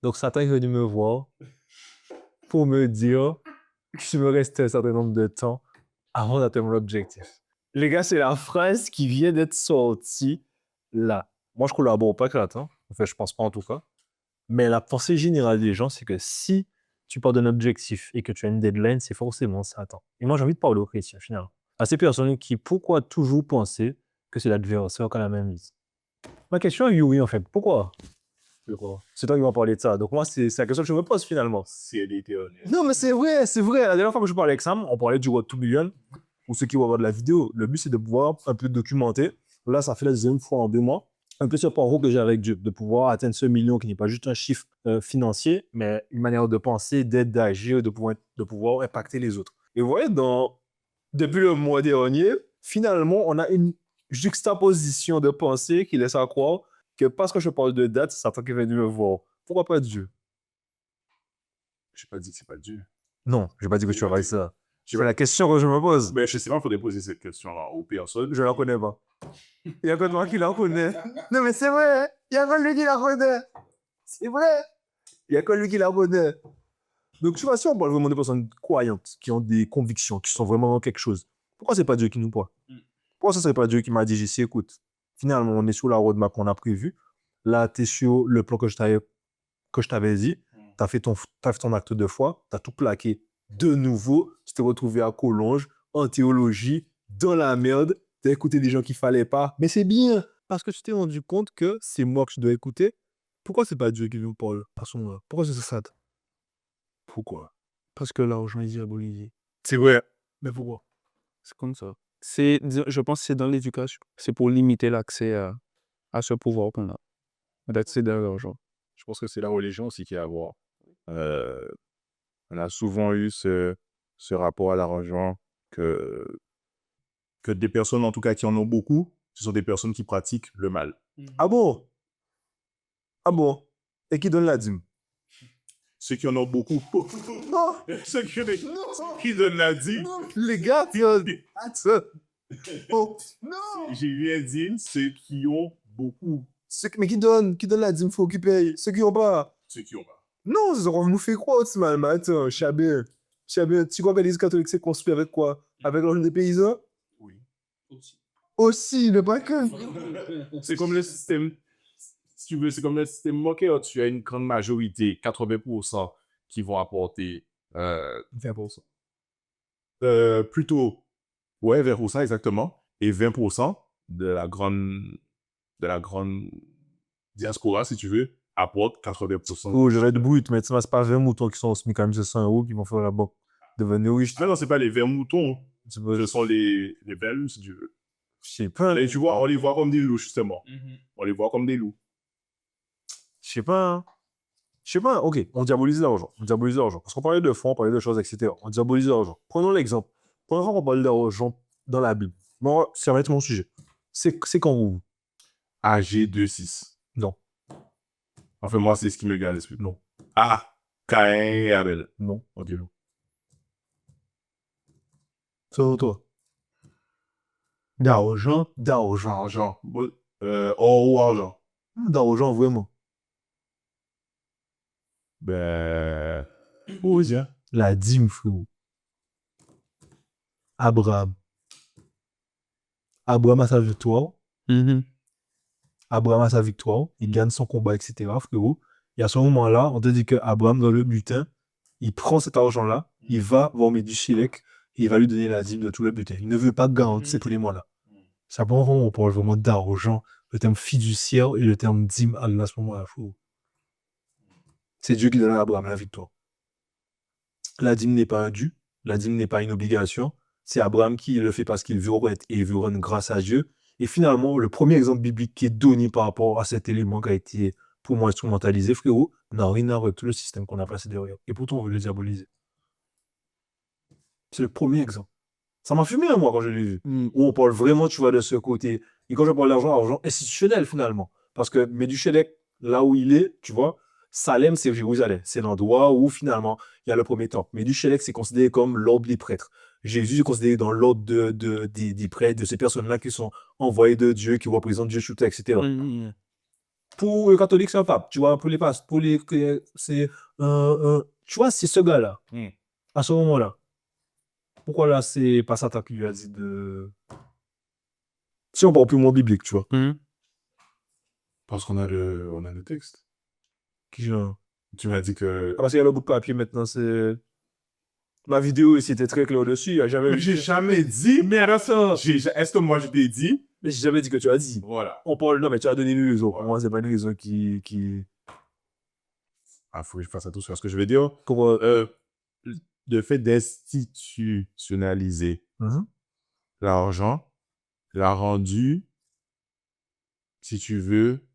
Donc Satan est venu me voir pour me dire que je me restais un certain nombre de temps avant d'atteindre l'objectif. Les gars, c'est la phrase qui vient d'être sortie là. Moi, je collabore pas avec Satan. En fait, je pense pas en tout cas. Mais la pensée générale des gens, c'est que si tu pars d'un objectif et que tu as une deadline, c'est forcément Satan. Et moi, j'ai envie de parler aux chrétiens, finalement. À ces personnes qui, pourquoi toujours penser que c'est l'adversaire qui a la même vie? Ma question est oui, en fait. Pourquoi? C'est toi qui m'as parlé de ça. Donc moi, c'est la question que je me pose finalement. C'est l'éternel. Non, mais c'est vrai, c'est vrai. La dernière fois que je parlais avec Sam, on parlait du Road to Million. Pour ceux qui vont voir de la vidéo, le but, c'est de pouvoir un peu documenter. Là, ça fait la deuxième fois en 2 mois. Un peu ce parcours que j'ai avec Dieu, de pouvoir atteindre ce million qui n'est pas juste un chiffre financier, mais une manière de penser, d'être, d'agir, de pouvoir impacter les autres. Et vous voyez, depuis le mois dernier, finalement, on a une juxtaposition de pensée qui laisse à croire que parce que je parle de date, c'est Satan qui est venu me voir. Pourquoi pas Dieu? Je n'ai pas dit que c'est pas Dieu. Non, je n'ai pas dit que tu aurais ça. Je C'est la question que je me pose. Mais je sais pas, il faudrait poser cette question-là aux personnes. Je la connais pas. Il y a que toi qui la connais. Non, mais c'est vrai. Hein. Il y a que lui qui la connaît. C'est vrai. Il y a que lui qui la connaît. Donc, tu vois, si on parle vraiment de personnes croyantes, qui ont des convictions, qui sont vraiment dans quelque chose, pourquoi c'est pas Dieu qui nous parle? Pourquoi ce serait pas Dieu qui m'a dit, JC, écoute, finalement, on est sur la roadmap qu'on a prévue. Là, tu es sur le plan que je t'avais dit. Tu as fait ton acte de foi. Tu as tout plaqué de nouveau. Tu t'es retrouvé à Collonges, en théologie, dans la merde. Tu as écouté des gens qu'il fallait pas. Mais c'est bien. Parce que tu t'es rendu compte que c'est moi que je dois écouter. Pourquoi c'est pas Dieu qui nous parle à ce moment-là? Pourquoi c'est ça? Pourquoi? Parce que l'argent est diabolisé. C'est vrai. Mais pourquoi? C'est comme ça. Je pense que c'est dans l'éducation. C'est pour limiter l'accès à ce pouvoir qu'on a, d'accéder à l'argent. Je pense que c'est la religion aussi qui a à voir. On a souvent eu ce rapport à l'argent que des personnes, en tout cas, qui en ont beaucoup, ce sont des personnes qui pratiquent le mal. Ah bon? Ah bon? Et qui donne la dîme? Ceux qui en ont beaucoup. Non! Ceux qui donnent la dîme. Les gars, attends. Oh, Non! J'ai bien dit ceux qui ont beaucoup. mais qui donne la dîme, faut qu'ils payent. Ceux qui n'ont pas. Ceux qui ont pas. Non, c'est ce qu'on nous fait croire, c'est mal, mais attends, Chabin. Tu crois que l'Église catholique s'est construite avec quoi? Avec l'argent des paysans? Oui. Aussi, mais pas que. C'est comme le système. Si tu veux, c'est comme le système bancaire. Tu as une grande majorité, 80%, qui vont apporter 20%. plutôt, ouais, 20% exactement, et 20% de la grande diaspora, si tu veux, apporte 80%. Oh, j'aurais de brut, mais c'est pas 20 moutons qui sont au SMIC quand même, c'est 100 € qui vont faire la banque devenir riche. Non, c'est pas les 20 moutons, ce sont les belles, si tu veux. Je sais pas. Et tu vois, on les voit comme des loups, justement. On les voit comme des loups. Je sais pas. Ok, on diabolise l'argent. Parce qu'on parlait de fonds, on parlait de choses, etc. On diabolise l'argent. Prenons l'exemple. Première fois qu'on parle d'argent dans la Bible. Moi, ça va être mon sujet. C'est quand vous? AG 26. Non. Enfin, moi, c'est ce qui me garde l'esprit. Non. Ah, Caïn et Abel. Non. Ok. Selon toi. D'argent. Argent. Or ou argent. D'argent, vraiment. Ben. Où est-ce? La dîme, frérot. Abraham a sa victoire. Abraham a sa victoire. Il gagne son combat, etc. Frérot. Et à ce moment-là, on te dit que Abraham, dans le butin, il prend cet argent-là, il va voir Médushilek et il va lui donner la dîme de tout le butin. Il ne veut pas garantir tous les mois-là. Ça prend vraiment, on parle vraiment d'argent, le terme fiduciaire et le terme dîme à ce moment-là. C'est Dieu qui donne à Abraham la victoire. La dîme n'est pas un dû, la dîme n'est pas une obligation. C'est Abraham qui le fait parce qu'il veut être et il veut rendre grâce à Dieu. Et finalement, le premier exemple biblique qui est donné par rapport à cet élément qui a été pour moi instrumentalisé, frérot, n'a rien à voir avec tout le système qu'on a placé derrière. Et pourtant, on veut le diaboliser. C'est le premier exemple. Ça m'a fumé, moi, quand je l'ai vu. Où on parle vraiment, tu vois, de ce côté. Et quand je parle d'argent, argent institutionnel, finalement. Parce que Médushélek, là où il est, tu vois, Salem, c'est Jérusalem. C'est l'endroit où, finalement, il y a le premier temple. Médushélek, c'est considéré comme l'ordre des prêtres. Jésus est considéré dans l'ordre des prêtres, de ces personnes-là qui sont envoyées de Dieu, qui représentent Dieu, etc. Pour les catholiques, c'est un pape. Tu vois, pour les passes, c'est tu vois, c'est ce gars-là. Hmm. À ce moment-là. Pourquoi là, c'est pas Satan qui lui a dit de. Si on parle plus moins biblique, tu vois. Parce qu'on on a le texte. Qui genre. Tu m'as dit que... Ah, parce qu'il y a le bout de papier maintenant, c'est. Ma vidéo, c'était très clair dessus. Il y a jamais. Mais j'ai jamais dit... Mais à ça. Est-ce que moi je t'ai dit? Mais j'ai jamais dit que tu as dit. Voilà. On parle. Non, mais tu as donné une raison. Ouais. Moi, c'est pas une raison qui. Ah, faut que je fasse attention à ce que je vais dire. Comment. Le fait d'institutionnaliser Mhm. l'argent l'a rendu, si tu veux,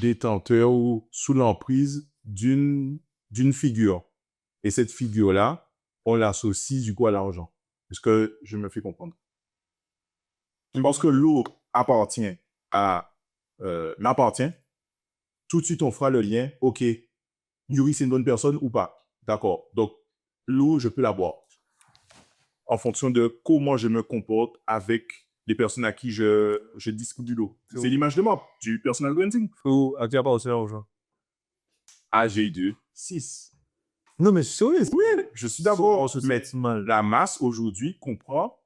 détenteur ou sous l'emprise d'une figure. Et cette figure-là, on l'associe du coup à l'argent. Est-ce que je me fais comprendre? Je pense que l'eau appartient à... m'appartient. Tout de suite, on fera le lien. OK, Yuri, c'est une bonne personne ou pas? D'accord. Donc, l'eau, je peux la boire. En fonction de comment je me comporte avec les personnes à qui je distribue l'eau. C'est l'image de moi, du personal branding. Ou à qui appartient l'argent? AG2, 6. Non, mais c'est vrai. Oui, je suis d'accord. Mais mal. la masse, aujourd'hui, comprend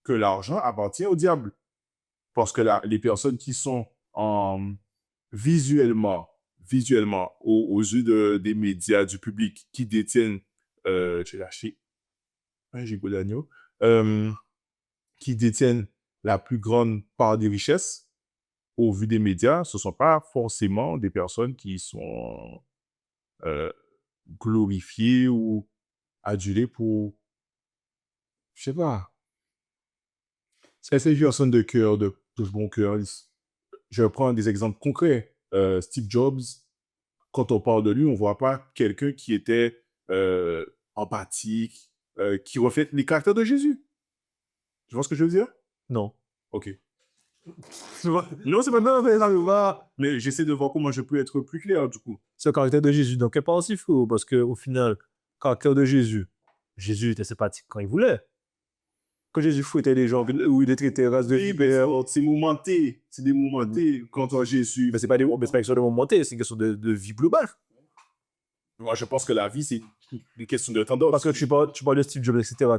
que l'argent appartient au diable. Parce que les personnes qui sont visuellement aux yeux des médias, du public, qui détiennent, j'ai lâché un gigot d'agneau, qui détiennent la plus grande part des richesses, au vu des médias, ce ne sont pas forcément des personnes qui sont glorifiées ou adulées pour, je sais pas, c'est une personne de cœur, de bon cœur. Je prends des exemples concrets. Steve Jobs, quand on parle de lui, on ne voit pas quelqu'un qui était empathique, qui reflète les caractères de Jésus. Tu vois ce que je veux dire? Non. Ok. Non, c'est pas non, mais ça me va. Mais j'essaie de voir comment je peux être plus clair, du coup. C'est le caractère de Jésus. Donc, quelle part aussi, frérot? Parce qu'au final, caractère de Jésus. Jésus était sympathique quand il voulait. Quand Jésus fouettait les gens, où il les traitait race de vipère. C'est momenté. C'est des momentés quand on Jésus. Mais c'est pas une question de momenté, c'est une question de vie globale. Moi, je pense que la vie, c'est une question de tendance. Parce que tu parles de Steve Jobs, etc.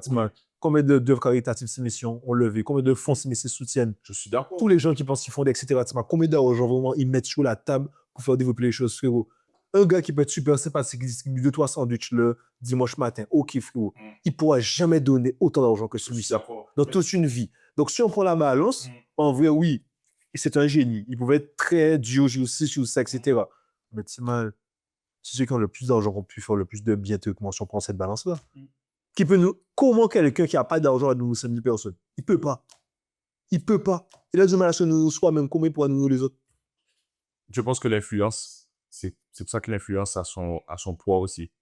Combien d'œuvres caritatives ces missions ont levé? Combien de fonds ces missions soutiennent? Je suis d'accord. Tous les gens qui pensent qu'ils font, etc. Combien d'argent vraiment ils mettent sur la table pour faire développer les choses, frérot? Un gars qui peut être super sympathique, qui distribue 2-3 sandwichs le dimanche matin, ok, frérot, il pourra jamais donner autant d'argent que celui-ci dans toute une vie. Donc, si on prend la balance, en vrai, oui, c'est un génie. Il pouvait être très dur, sur ça, etc. Mais c'est mal. C'est ceux qui ont le plus d'argent qui ont pu faire le plus de bien théoriquement si on prend cette balance-là. Qui peut nous... Comment quelqu'un qui n'a pas d'argent va nous 5000 personnes? Il peut pas. Il peut pas. Il a du mal à se nous soi-même. Comment il pourra nous les autres? Je pense que l'influence, c'est pour ça que l'influence a son poids aussi.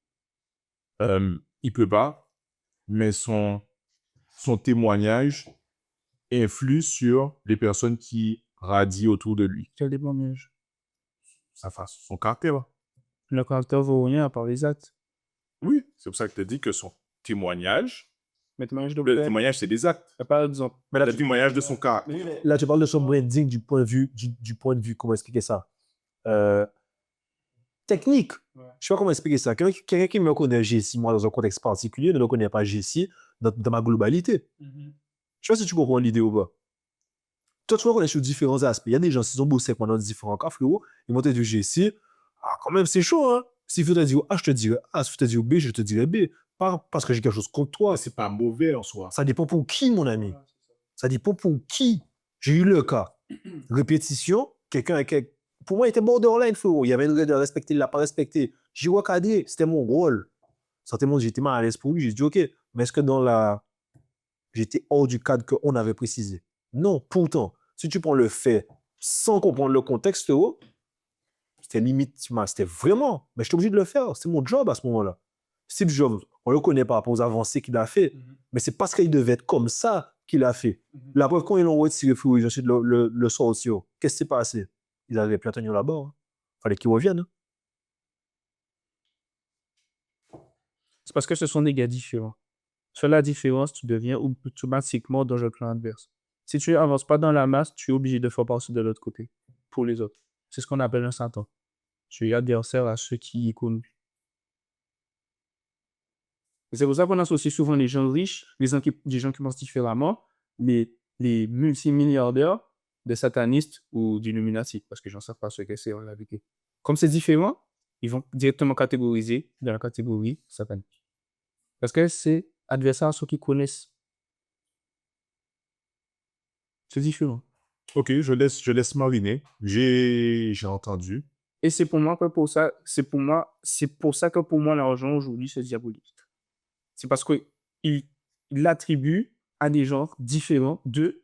Il peut pas, mais son témoignage influe sur les personnes qui radient autour de lui. Quel témoignage? Sa face, son caractère. Le caractère vaut rien à part les actes. Oui, c'est pour ça que tu as dit que son témoignage, Mais témoignage de le témoignage, c'est des actes. Par exemple. Le témoignage de son caractère. Là, tu parles de son branding du point de vue, comment expliquer ça? Technique. Ouais. Je sais pas comment expliquer ça. Quelqu'un qui me connaît Jessie, moi, dans un contexte particulier, ne me connaît pas Jessie dans ma globalité. Je sais pas si tu comprends l'idée ou pas. Toi, tu vois qu'on est sur différents aspects. Il y a des gens, s'ils ont bossé pendant différents cas, frérot, ils m'ont dit Jessie, ah, quand même, c'est chaud, hein. S'il faut te dire A, je te dirais A. S'il faut te dire B, je te dirais B. Pas parce que j'ai quelque chose contre toi. C'est pas mauvais en soi. Ça dépend pour qui, mon ami. Ça dépend pour qui. J'ai eu le cas. Répétition, quelqu'un pour moi, il était borderline, frérot. Il y avait une règle de respecter, il ne l'a pas respecté. J'ai recadré, c'était mon rôle. Certainement, j'étais mal à l'aise pour lui. J'ai dit, OK, mais est-ce que j'étais hors du cadre qu'on avait précisé? Non, pourtant, si tu prends le fait sans comprendre le contexte, frérot, c'était limite, c'était vraiment, mais j'étais obligé de le faire. C'était mon job à ce moment-là. Steve Jobs, on ne le connaît pas rapport aux avancées qu'il a fait, mais c'est parce qu'il devait être comme ça qu'il a fait. La preuve, quand ils l'ont retiré, frérot, ils ont essayé de le sortir. Qu'est-ce qui s'est passé? Ils n'avaient plus à tenir là-bas. Hein. Fallait qu'ils reviennent. Hein. C'est parce que ce sont des gars différents. Sur la différence, tu deviens automatiquement dans le clan adverse. Si tu n'avances pas dans la masse, tu es obligé de faire partie de l'autre côté pour les autres. C'est ce qu'on appelle un Satan. Tu es adversaire à ceux qui y connaissent. C'est pour ça qu'on associe souvent les gens riches, les gens qui pensent différemment, les multimilliardaires de satanistes ou d'illuminati, parce que les gens ne savent pas ce que c'est en réalité. Comme c'est différent, ils vont directement catégoriser dans la catégorie satanique. Parce que c'est adversaire à ceux qui connaissent. C'est différent. Ok, je laisse mariner. J'ai entendu. Et c'est pour ça que pour moi, l'argent aujourd'hui, c'est diabolique. C'est parce qu'il l'attribue à des gens différents d'eux.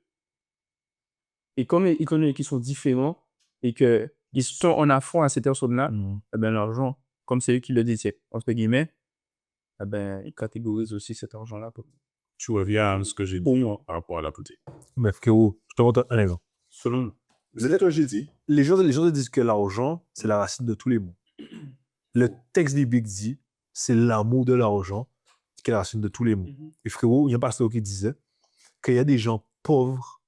Et comme il connaît qu'ils sont différents et qu'ils sont en affront à ces personnes-là, eh ben, l'argent, comme c'est eux qui le détiennent, entre guillemets, eh ben, ils catégorisent aussi cet argent-là. Tu reviens à ce que j'ai dit par rapport à la beauté. Mais frérot, je te montre un exemple. Selon c'est ce que j'ai dit. Les gens disent que l'argent, c'est la racine de tous les maux. Le texte biblique dit, c'est l'amour de l'argent qui est la racine de tous les maux. Et frérot, il y a un pasteur qui disait qu'il y a des gens pauvres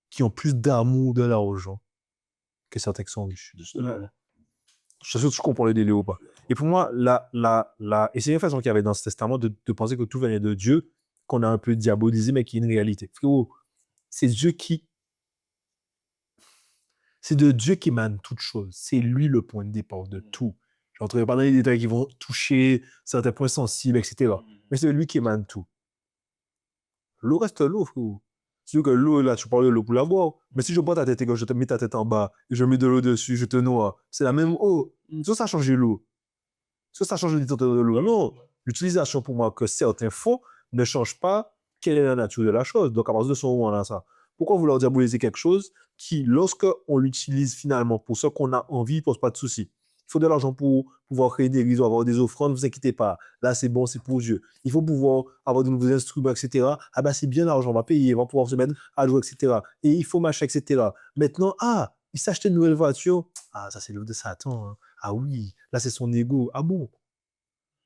qui ont plus d'amour de l'argent que certains qui sont riches. Je suis sûr que tu comprends le délire ou pas. Et pour moi, et c'est une façon qu'il y avait dans ce testament de penser que tout venait de Dieu, qu'on a un peu diabolisé, mais qui est une réalité. Frérot, c'est de Dieu qui mène toute chose. C'est lui le point de départ de tout. Je n'entrerai pas dans les détails qui vont toucher certains points sensibles, etc. Mais c'est lui qui mène tout. L'eau reste l'eau, frérot. C'est sûr que l'eau, là, tu parles de l'eau pour la boire. Mais si je prends ta tête et que je te mets ta tête en bas, et je mets de l'eau dessus, je te noie, c'est la même eau. Ça, ça change l'eau. Ça change l'utilisation de l'eau. Non, l'utilisation pour moi que certains font ne change pas quelle est la nature de la chose. Donc, à partir de ce moment-là, ça. Pourquoi vouloir diaboliser quelque chose qui, lorsque on l'utilise finalement pour ce qu'on a envie, ne pose pas de souci? Il faut de l'argent pour pouvoir créer des églises, avoir des offrandes, ne vous inquiétez pas. Là, c'est bon, c'est pour Dieu. Il faut pouvoir avoir de nouveaux instruments, etc. Ah ben, c'est bien l'argent, on va payer, on va pouvoir se mettre à jouer, etc. Et il faut machin, etc. Maintenant, il s'achète une nouvelle voiture. Ah, ça, c'est l'œuvre de Satan. Hein. Ah oui, là, c'est son ego. Ah bon?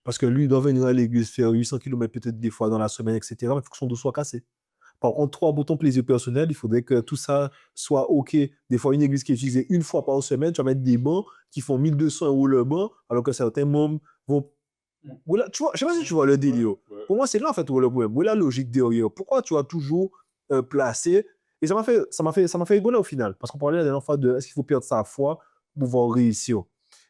Parce que lui, il doit venir à l'église faire 800 km peut-être des fois dans la semaine, etc. Mais il faut que son dos soit cassé. Par contre, 3 boutons plaisir personnel, il faudrait que tout ça soit OK. Des fois, une église qui est utilisée une fois par semaine, tu vas mettre des bancs qui font 1200 € le banc, alors que certains membres vont... Voilà, tu vois, je ne sais pas si tu vois le délire. Pour moi, c'est là, en fait, où est le problème. Où est la logique derrière? Pourquoi tu as toujours placé... Et ça m'a fait rigoler au final. Parce qu'on parlait la dernière fois de est-ce qu'il faut perdre sa foi pour pouvoir réussir.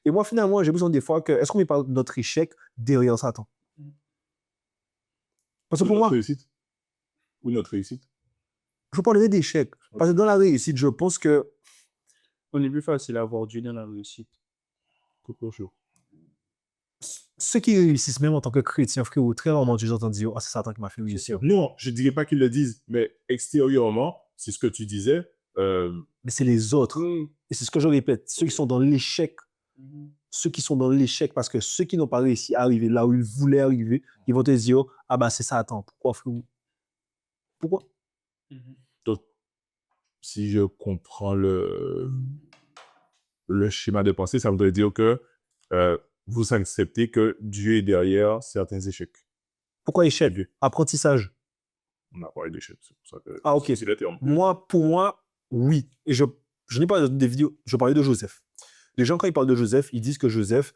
Et moi, finalement, j'ai besoin des fois que... Est-ce qu'on met pas notre échec derrière Satan? Parce que pour moi... Réussite. Ou notre réussite. Je parlerai d'échec. Parce que dans la réussite, je pense que... On est plus facile à avoir Dieu dans la réussite. Ceux qui réussissent même en tant que chrétiens, frérot, très rarement tu entends dire « Ah, c'est Satan qui m'a fait réussir. » Non, je ne dirais pas qu'ils le disent, mais extérieurement, c'est ce que tu disais. Mais c'est les autres. Et c'est ce que je répète. Ceux qui sont dans l'échec, ceux qui sont dans l'échec, parce que ceux qui n'ont pas réussi à arriver là où ils voulaient arriver, ils vont te dire « Ah, bah, c'est Satan. Pourquoi, frérot? Pourquoi? » Donc, si je comprends le schéma de pensée, ça voudrait dire que vous acceptez que Dieu est derrière certains échecs. Pourquoi échec? Apprentissage. On a parlé d'échecs, c'est pour ça que Ah, ok. c'est le terme. Pour moi, oui. Et je n'ai pas des vidéos, je parlais de Joseph. Les gens, quand ils parlent de Joseph, ils disent que Joseph,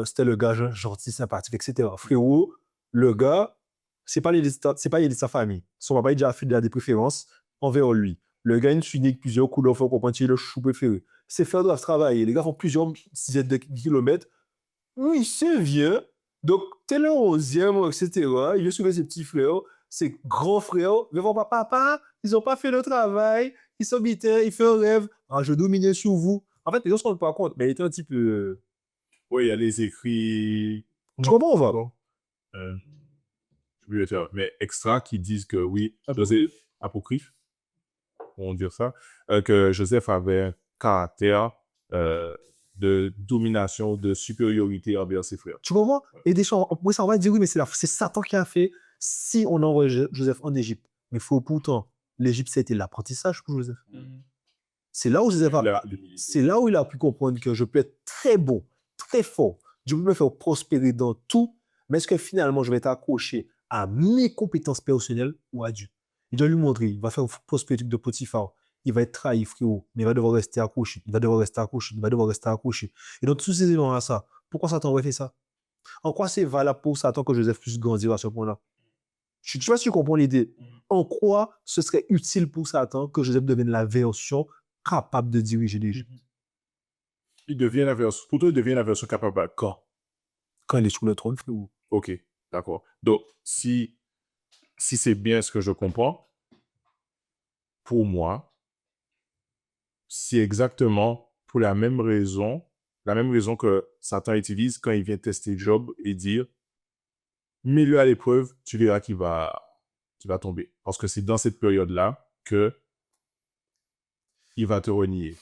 c'était le gars gentil, sympathique, etc. Frérot, le gars, c'est pas l'élite de sa famille. Son papa, il a déjà fait des préférences envers lui. Le gars, il suit plusieurs couleurs pour comprendre le chou préféré. Ses frères doivent travailler. Les gars font plusieurs dizaines de kilomètres. Oui, c'est vieux. Donc, t'es le 11e, etc. Il est suivre ses petits frères, ses grands frères. Mais vont pas, papa, ils n'ont pas fait le travail. Ils sont bitins, ils font un rêve. Ah, je dominais sur vous. En fait, les gens ne se rendent pas compte, mais il était un petit peu... Oui, il y a les écrits... Tu comprends, on va? Je vais faire, mais extra qui disent que oui, Joseph, apocryphe, on dire ça, que Joseph avait un caractère de domination, de supériorité envers ses frères. Tu comprends? Et des gens, après ça, on va dire oui, mais c'est Satan qui a fait si on envoie Joseph en Égypte. Mais il faut pourtant, l'Égypte, c'était l'apprentissage pour Joseph. C'est là où Joseph c'est là où il a pu comprendre que je peux être très bon, très fort. Je peux me faire prospérer dans tout, mais est-ce que finalement, je vais être accroché à mes compétences personnelles ou à Dieu? Il doit lui montrer, il va faire prospérer le truc de Potiphar. Il va être trahi, frérot, mais il va devoir rester accroché. Il va devoir rester accroché. Il va devoir rester accroché. Et donc, tous ces éléments-là, ça, pourquoi Satan aurait fait ça? En quoi c'est valable pour Satan que Joseph puisse grandir à ce point-là? Je ne sais pas si tu comprends l'idée. En quoi ce serait utile pour Satan que Joseph devienne la version capable de diriger l'Égypte? Il devient la version, pour toi, il devient la version capable à quand? Quand il est sur le trône, frérot. Ok, d'accord. Donc, si c'est bien ce que je comprends, pour moi, c'est exactement pour la même raison que Satan utilise quand il vient tester Job et dire, mets-le à l'épreuve, tu verras qu'il va tomber. Parce que c'est dans cette période-là que il va te renier.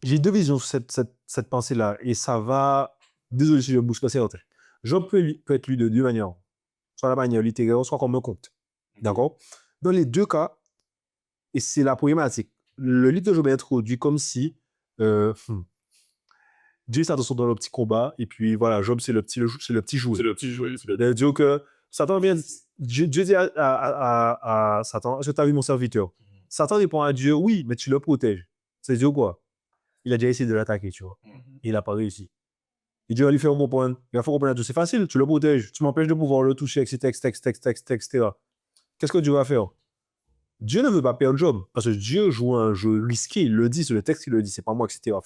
J'ai deux visions sur cette pensée-là, et ça va. Désolé si je bouge pas, c'est autre. Job peut être lu de deux manières. Soit la manière littéraire, soit comme un conte. D'accord? Dans les deux cas, et c'est la problématique, le livre de Job est introduit comme si Dieu et Satan sont dans le petit combat, et puis voilà, Job, c'est le petit jouet. C'est le petit jouet. C'est-à-dire que Satan vient. Dieu dit à Satan, est-ce que tu as vu mon serviteur? Satan répond à Dieu, oui, mais tu le protèges. C'est Dieu quoi? Il a déjà essayé de l'attaquer, tu vois. Et il n'a pas réussi. Et Dieu va lui faire comprendre. Il va faire comprendre à Dieu, c'est facile, tu le protèges. Tu m'empêches de pouvoir le toucher, etc. Qu'est-ce que Dieu va faire? Dieu ne veut pas perdre Job, parce que Dieu joue un jeu risqué, il le dit, c'est le texte qui le dit, c'est pas moi, etc.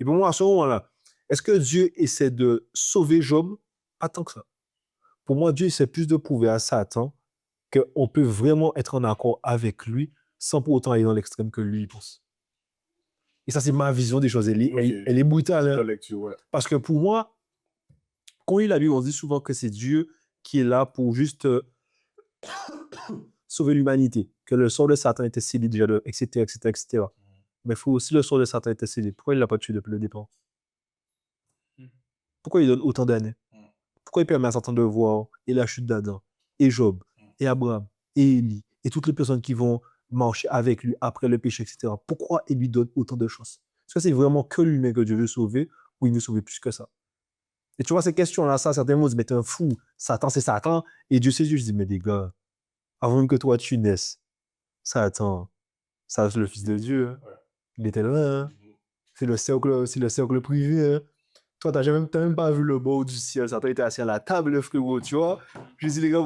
Et pour moi, à ce moment-là, est-ce que Dieu essaie de sauver Job? Pas tant que ça. Pour moi, Dieu essaie plus de prouver à Satan qu'on peut vraiment être en accord avec lui sans pour autant aller dans l'extrême que lui pense. Et ça, c'est ma vision des choses. Elle est brutale. La Hein? lecture, ouais. Parce que pour moi, quand il a la Bible, on dit souvent que c'est Dieu qui est là pour juste sauver l'humanité, que le sort de Satan était scellé déjà, etc. Mais il faut aussi le sort de Satan était scellé. Pourquoi il ne l'a pas tué depuis le départ? Pourquoi il donne autant d'années? Pourquoi il permet à Satan de voir et la chute d'Adam, et Job, et Abraham, et Élie, et toutes les personnes qui vont marcher avec lui après le péché, etc. Pourquoi il lui donne autant de choses? Est-ce que c'est vraiment que l'humain que Dieu veut sauver, ou il veut sauver plus que ça? Et tu vois, ces questions-là, ça, certains vont se mettre un fou. Satan, c'est Satan. Et Dieu sait, je dis, mais les gars, avant même que toi tu naisses, Satan, ça c'est le Fils de Dieu. Hein. Ouais. Il était là. Hein. C'est le cercle privé. Hein. Toi, t'as même pas vu le beau du ciel. Satan était assis à la table, frérot, tu vois. Je dis, les gars,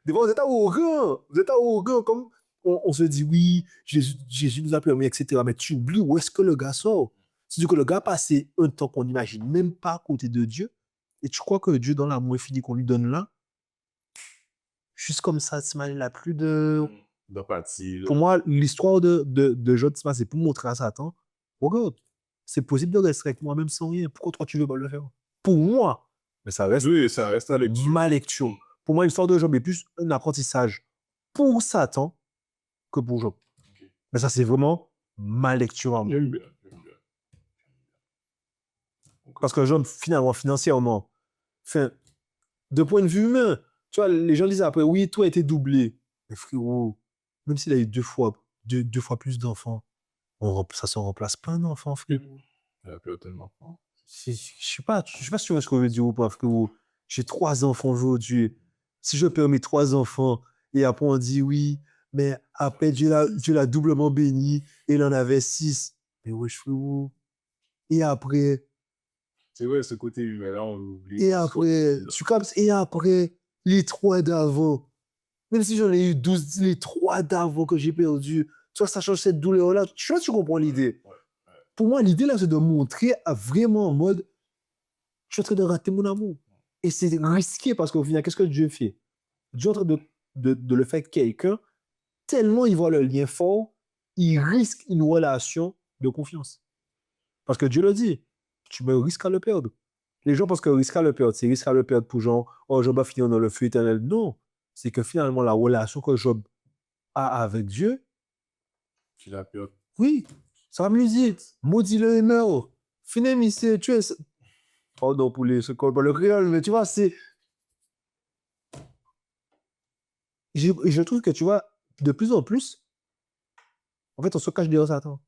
des fois, vous êtes arrogants. Vous êtes arrogants. Comme on se dit, oui, Jésus nous a permis, etc. Mais tu oublies où est-ce que le gars sort. C'est-à-dire que le gars a passé un temps qu'on n'imagine même pas à côté de Dieu. Et tu crois que Dieu, dans l'amour infini qu'on lui donne là, juste comme ça, il n'a plus de... D'empathie. Pour moi, l'histoire de Job, c'est pour montrer à Satan, regarde, c'est possible de rester avec moi même sans rien. Pourquoi toi, tu veux pas le faire? Pour moi, mais ça reste Oui, ça reste la lecture. ma lecture. Pour moi, l'histoire de Job est plus un apprentissage pour Satan que pour Job. Okay. Mais ça, c'est vraiment ma lecture à moi. J'aime bien. Parce que Job, finalement, financièrement, de point de vue humain, tu vois, les gens disent après, oui, tout a été doublé. Mais frérot, même s'il a eu deux fois plus d'enfants, ça ne remplace pas un enfant, frérot. Tellement. Je sais pas si tu vois ce que je veux dire ou pas, frérot. J'ai 3 enfants aujourd'hui. Si je permets 3 enfants, et après on dit oui, mais après Dieu l'a doublement béni, et il en avait 6. Mais wesh, frérot. Et après, C'est vrai, ce côté humain-là, on l'oublie. et après, et après, les 3 d'avant. Même si j'en ai eu 12, les 3 d'avant que j'ai perdu, tu vois, ça change cette douleur-là. Tu vois, tu comprends l'idée. Ouais. Pour moi, l'idée, là, c'est de montrer vraiment en mode, je suis en train de rater mon amour. Et c'est risqué parce qu'au final, qu'est-ce que Dieu fait? Dieu est en train de le faire quelqu'un, tellement il voit le lien fort, il risque une relation de confiance. Parce que Dieu le dit, tu me risques à le perdre. Les gens pensent que risque à le perdre, c'est risque à le perdre pour genre, oh, Job va finir dans le feu éternel. Non, c'est que finalement, la relation que Job a avec Dieu, tu la perds. Oui, ça va me dire, maudit le et meurt. Finis, tu es. Pardon pour le créole, mais tu vois, c'est. Je trouve que, tu vois, de plus en plus, en fait, on se cache derrière Satan,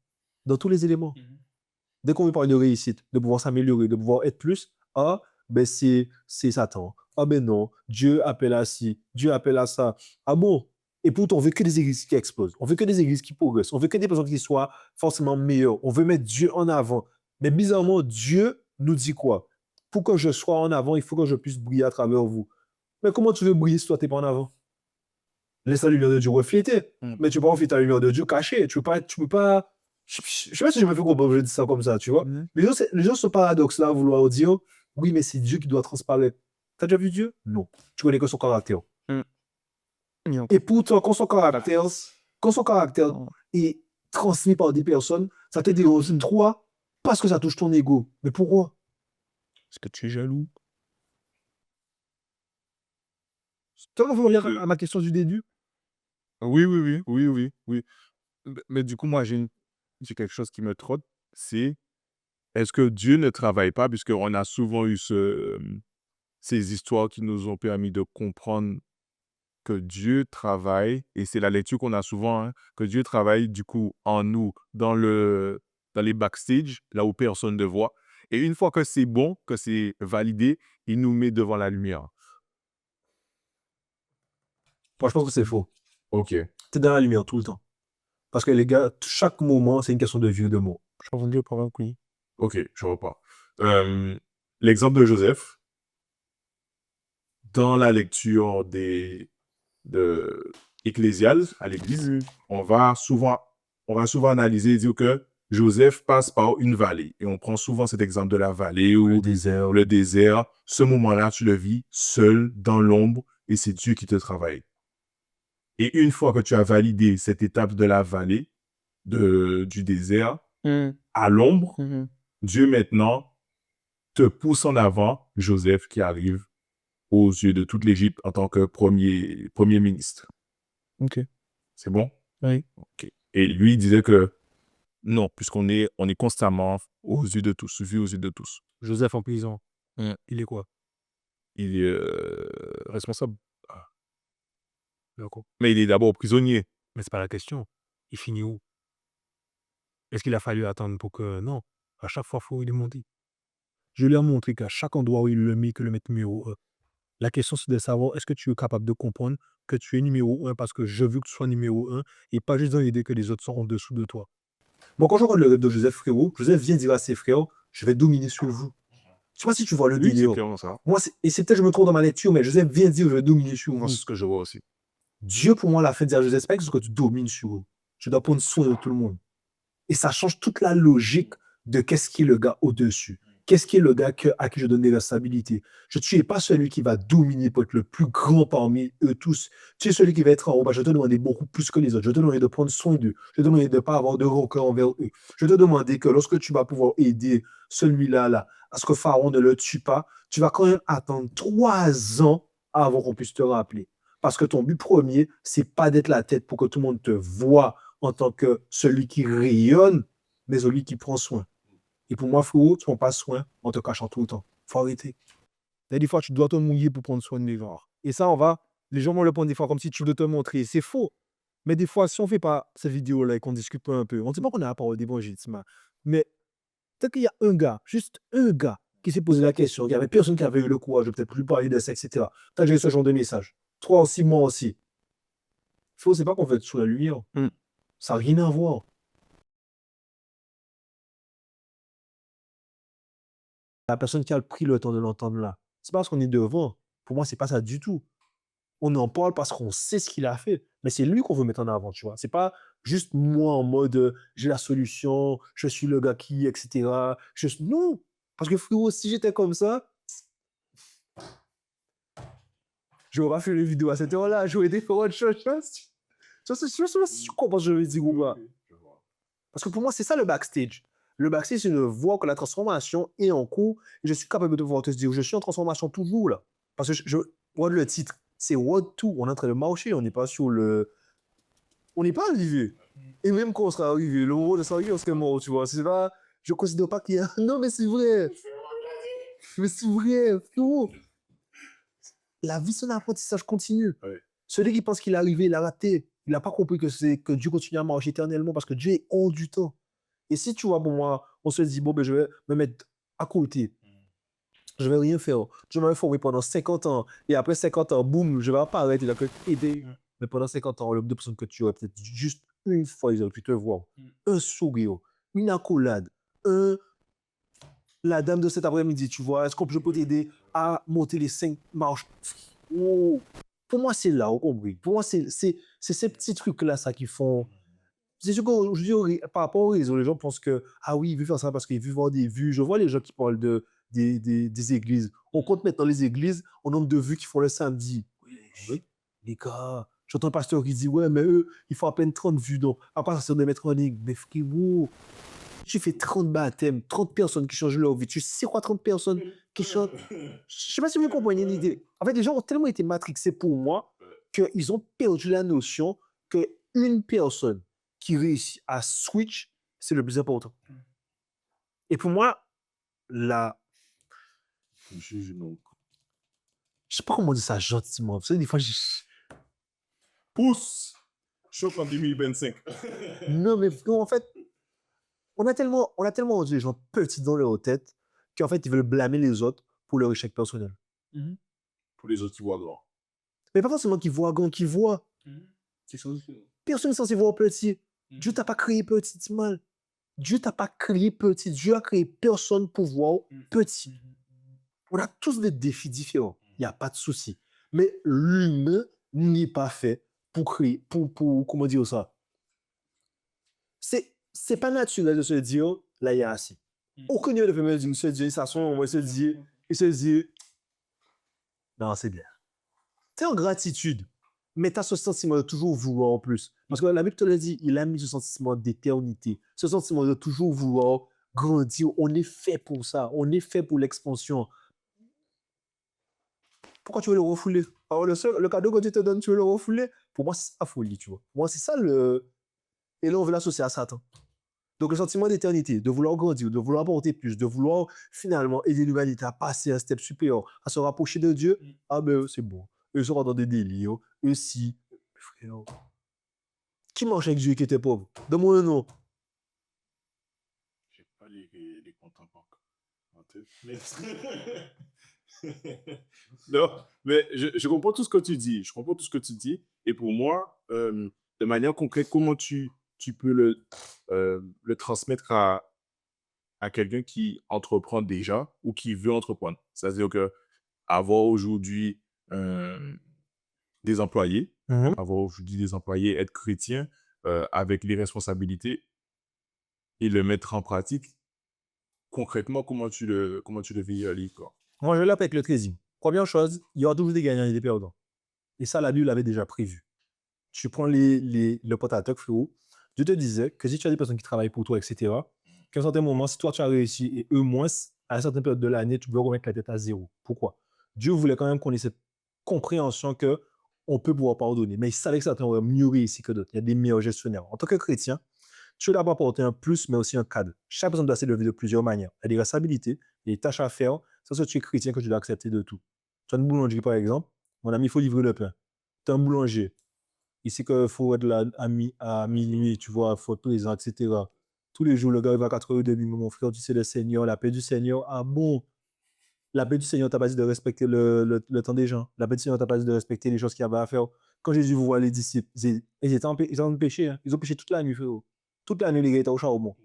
dans tous les éléments. Dès qu'on veut parler de réussite, de pouvoir s'améliorer, de pouvoir être plus, ben c'est Satan. Ah ben non, Dieu appelle à ci, Dieu appelle à ça. Ah bon, Et pourtant, on veut que des églises qui explosent. On veut que des églises qui progressent. On veut que des personnes qui soient forcément meilleures. On veut mettre Dieu en avant. Mais bizarrement, Dieu nous dit quoi? Pour que je sois en avant, il faut que je puisse briller à travers vous. Mais comment tu veux briller si toi, tu n'es pas en avant? Laisse la lumière de Dieu refléter. Mais tu peux pas refléter la lumière de Dieu cachée. Tu peux pas. Je sais pas si je me fais comprendre, je dis ça comme ça, tu vois. Les gens, ce paradoxe-là, vouloir dire, oui, mais c'est Dieu qui doit transparaître. T'as déjà vu Dieu? Non. Tu connais que son caractère. Et pourtant, quand son caractère est transmis par des personnes, ça te dérange trop parce que ça touche ton ego. Mais pourquoi? Est-ce que tu es jaloux? Tu vas revenir à ma question du début? Oui. Mais du coup, moi, j'ai quelque chose qui me trotte, c'est est-ce que Dieu ne travaille pas, puisqu'on a souvent eu ces histoires qui nous ont permis de comprendre que Dieu travaille, et c'est la lecture qu'on a souvent, hein, que Dieu travaille du coup en nous, dans les backstage, là où personne ne voit. Et une fois que c'est bon, que c'est validé, il nous met devant la lumière. Moi, je pense que c'est faux. Ok. T'es dans la lumière tout le temps. Parce que les gars, chaque moment, c'est une question de vie ou de mort. Je suis revenu pour un oui. Ok, je repars. L'exemple de Joseph, dans la lecture de Ecclésial à l'église, on va souvent analyser et dire que Joseph passe par une vallée. Et on prend souvent cet exemple de la vallée ou le désert. Ce moment-là, tu le vis seul, dans l'ombre, et c'est Dieu qui te travaille. Et une fois que tu as validé cette étape de la vallée, du désert, à l'ombre, Dieu maintenant te pousse en avant, Joseph qui arrive aux yeux de toute l'Égypte en tant que premier ministre. Ok. C'est bon? Oui. Ok. Et lui, il disait que non, puisqu'on est constamment aux yeux de tous, vu aux yeux de tous. Joseph en prison. Il est quoi? Il est responsable. D'accord. Mais il est d'abord prisonnier. Mais c'est pas la question. Il finit où? Est-ce qu'il a fallu attendre pour que... Non. À chaque fois, il faut lui demander. Je lui ai montré qu'à chaque endroit où il le met, que le mettre numéro 1. La question, c'est de savoir, est-ce que tu es capable de comprendre que tu es numéro 1 parce que je veux que tu sois numéro 1 et pas juste dans l'idée que les autres sont en dessous de toi. Moi, quand je regarde le rêve de Joseph, frérot, Joseph vient dire à ses frères, je vais dominer sur vous. Je sais pas si tu vois le Lui, c'est délire. clairement ça. Moi, et c'est peut-être que je me trompe dans ma lecture, mais Joseph vient dire, je vais dominer sur Moi, vous. c'est ce que je vois aussi. Dieu, pour moi, l'a fait dire à Joseph, c'est pas quelque chose que tu domines sur eux. Tu dois prendre soin de tout le monde. Et ça change toute la logique de qu'est-ce qui est le gars au-dessus. Qu'est-ce qui est le gars à qui je donne des responsabilités. Tu n'es pas celui qui va dominer pour être le plus grand parmi eux tous. Tu es celui qui va être en haut. Bah, je te demande beaucoup plus que les autres. Je te demande de prendre soin d'eux. Je te demande de ne pas avoir de rancœur envers eux. Je te demande que lorsque tu vas pouvoir aider celui-là, à ce que Pharaon ne le tue pas, tu vas quand même attendre 3 ans avant qu'on puisse te rappeler. Parce que ton but premier, c'est pas d'être la tête pour que tout le monde te voie en tant que celui qui rayonne, mais celui qui prend soin. Et pour moi, frérot, tu ne prends pas soin en te cachant tout le temps. Faut arrêter. Des fois, tu dois te mouiller pour prendre soin de les gens. Et ça, les gens vont le prendre des fois comme si tu veux te montrer. C'est faux. Mais des fois, si on ne fait pas cette vidéo-là et qu'on discute pas un peu, on ne dit pas qu'on a la parole d'évangélisme. Mais peut-être qu'il y a un gars, juste un gars, qui s'est posé la question. Il n'y avait personne qui avait eu le courage de peut-être plus parler de ça, etc. T'as déjà eu ce genre de message. Toi aussi, moi aussi. Frérot, c'est pas qu'on veut être sous la lumière. Ça n'a rien à voir. La personne qui a pris le temps de l'entendre là, c'est pas parce qu'on est devant. Pour moi, c'est pas ça du tout. On en parle parce qu'on sait ce qu'il a fait. Mais c'est lui qu'on veut mettre en avant, tu vois. C'est pas juste moi en mode j'ai la solution, je suis le gars qui, etc. Non. Parce que frérot, si j'étais comme ça, j'aurais pas fait les vidéos à cette heure-là. J'aurais été faire autre chose. Je sais pas si tu comprends ce que je veux dire ou pas. Parce que pour moi, c'est ça le backstage. Le backstage, c'est de voir que la transformation est en cours. Et je suis capable de pouvoir te dire, je suis en transformation toujours là. Parce que regarde le titre, c'est Road to. On est en train de marcher, on n'est pas sur le. On n'est pas arrivé. Et même quand on sera arrivé, le moment de s'arriver, on serait mort, tu vois. C'est pas. Je considère pas qu'il y a. Non, mais c'est vrai. Mais c'est vrai, frérot. La vie, c'est un apprentissage continu. Ouais. Celui qui pense qu'il est arrivé, il a raté. Il n'a pas compris que Dieu continue à marcher éternellement parce que Dieu est hors du temps. Et si tu vois, pour moi, on se dit, bon, ben, je vais me mettre à côté. Je vais rien faire. Je vais me former pendant 50 ans. Et après 50 ans, boum, je vais apparaître. Il a que aider. mais pendant 50 ans, le nombre de personnes que tu aurais peut-être juste une fois, ils auraient pu te voir. Un sourire, une accolade, la dame de cet après-midi, tu vois, est-ce que je peux t'aider à monter les 5 marches? Oh. Pour moi, c'est là, vous comprenez? Pour moi, c'est ces petits trucs-là, ça, qui font. C'est sûr qu'aujourd'hui, par rapport au réseau, les gens pensent que, ah oui, il veut faire ça parce qu'il veut voir des vues. Je vois les gens qui parlent des églises. On compte maintenant les églises au nombre de vues qu'ils font le samedi. Oui. Les gars, j'entends un pasteur qui dit, ouais, mais eux, ils font à peine 30 vues. Donc, à part ça, c'est de mettre en ligne. Mais frérot, tu fais 30 baptêmes, 30 personnes qui changent leur vie. Tu sais quoi, 30 personnes qui changent. Je sais pas si vous comprenez l'idée. En fait, les gens ont tellement été matrixés pour moi qu'ils ont perdu la notion qu'une personne qui réussit à switch, c'est le plus important. Et pour moi, là, je sais pas comment dire ça gentiment. Vous savez, des fois, Pousse! Choc en 2025. non, mais en fait, on a tellement rendu les gens petits dans leur tête qu'en fait, ils veulent blâmer les autres pour leur échec personnel. Pour les autres qui voient grand. Mais pas forcément qu'ils voient grand, qu'ils voient. C'est ça. Personne n'est censé voir petit. Dieu t'a pas créé petit, c'est mal. Dieu t'a pas créé petit. Dieu a créé personne pour voir petit. On a tous des défis différents. Il n'y a pas de souci. Mais l'humain n'est pas fait pour créer, pour comment dire ça. C'est pas naturel de se dire, là, il y a assez. Aucun ne peut me dire, se dire, ça sonne, on se dit, non, c'est bien. Tu es en gratitude, mais tu as ce sentiment de toujours vouloir en plus. Parce que la Bible te l'a dit, il a mis ce sentiment d'éternité, ce sentiment de toujours vouloir grandir. On est fait pour ça, on est fait pour l'expansion. Pourquoi tu veux le refouler? Alors le cadeau que tu te donnes, tu veux le refouler? Pour moi, c'est la folie, tu vois. Pour moi, c'est ça le... Et là, on veut l'associer à Satan. Donc, le sentiment d'éternité, de vouloir grandir, de vouloir apporter plus, de vouloir finalement aider l'humanité à passer un step supérieur, à se rapprocher de Dieu, ah ben, c'est bon. Eux seront dans des délires, eux si. Frère, qui marche avec Dieu qui était pauvre? Donne-moi un nom. J'ai pas les comptes en banque en tête. Non, mais je comprends tout ce que tu dis. Je comprends tout ce que tu dis. Et pour moi, de manière concrète, comment tu peux le transmettre à quelqu'un qui entreprend déjà ou qui veut entreprendre? C'est-à-dire que avoir aujourd'hui des employés, être chrétien avec les responsabilités et le mettre en pratique, concrètement, comment tu le vis, quoi? Moi, je l'appelle avec le trading. Première chose, il y aura toujours des gagnants et des perdants. Et ça, la Bible l'avait déjà prévu. Tu prends le potato, frérot. Dieu te disait que si tu as des personnes qui travaillent pour toi, etc., qu'à un certain moment, si toi tu as réussi et eux moins, à une certaine période de l'année, tu peux remettre la tête à zéro. Pourquoi? Dieu voulait quand même qu'on ait cette compréhension que on peut pouvoir pardonner. Mais il savait que certains auraient mieux réussi que d'autres. Il y a des meilleurs gestionnaires. En tant que chrétien, tu dois d'abord apporter un plus, mais aussi un cadre. Chaque personne doit s'élever de plusieurs manières. Il y a des responsabilités, des tâches à faire. C'est parce que tu es chrétien que tu dois accepter de tout. Tu as une boulangerie, par exemple. Mon ami, il faut livrer le pain. Tu es un boulanger. Il sait qu'il faut être là à minuit, tu vois, il faut être présent, etc. Tous les jours, le gars il va à 4h30, mon frère, tu sais, le Seigneur, la paix du Seigneur. Ah bon? La paix du Seigneur t'a pas dit de respecter le temps des gens. La paix du Seigneur t'a pas dit de respecter les choses qu'il y avait à faire. Quand Jésus voit les disciples, ils étaient en péché. Hein. Ils ont péché toute la nuit, frérot. Toute la nuit, les gars étaient au charbon.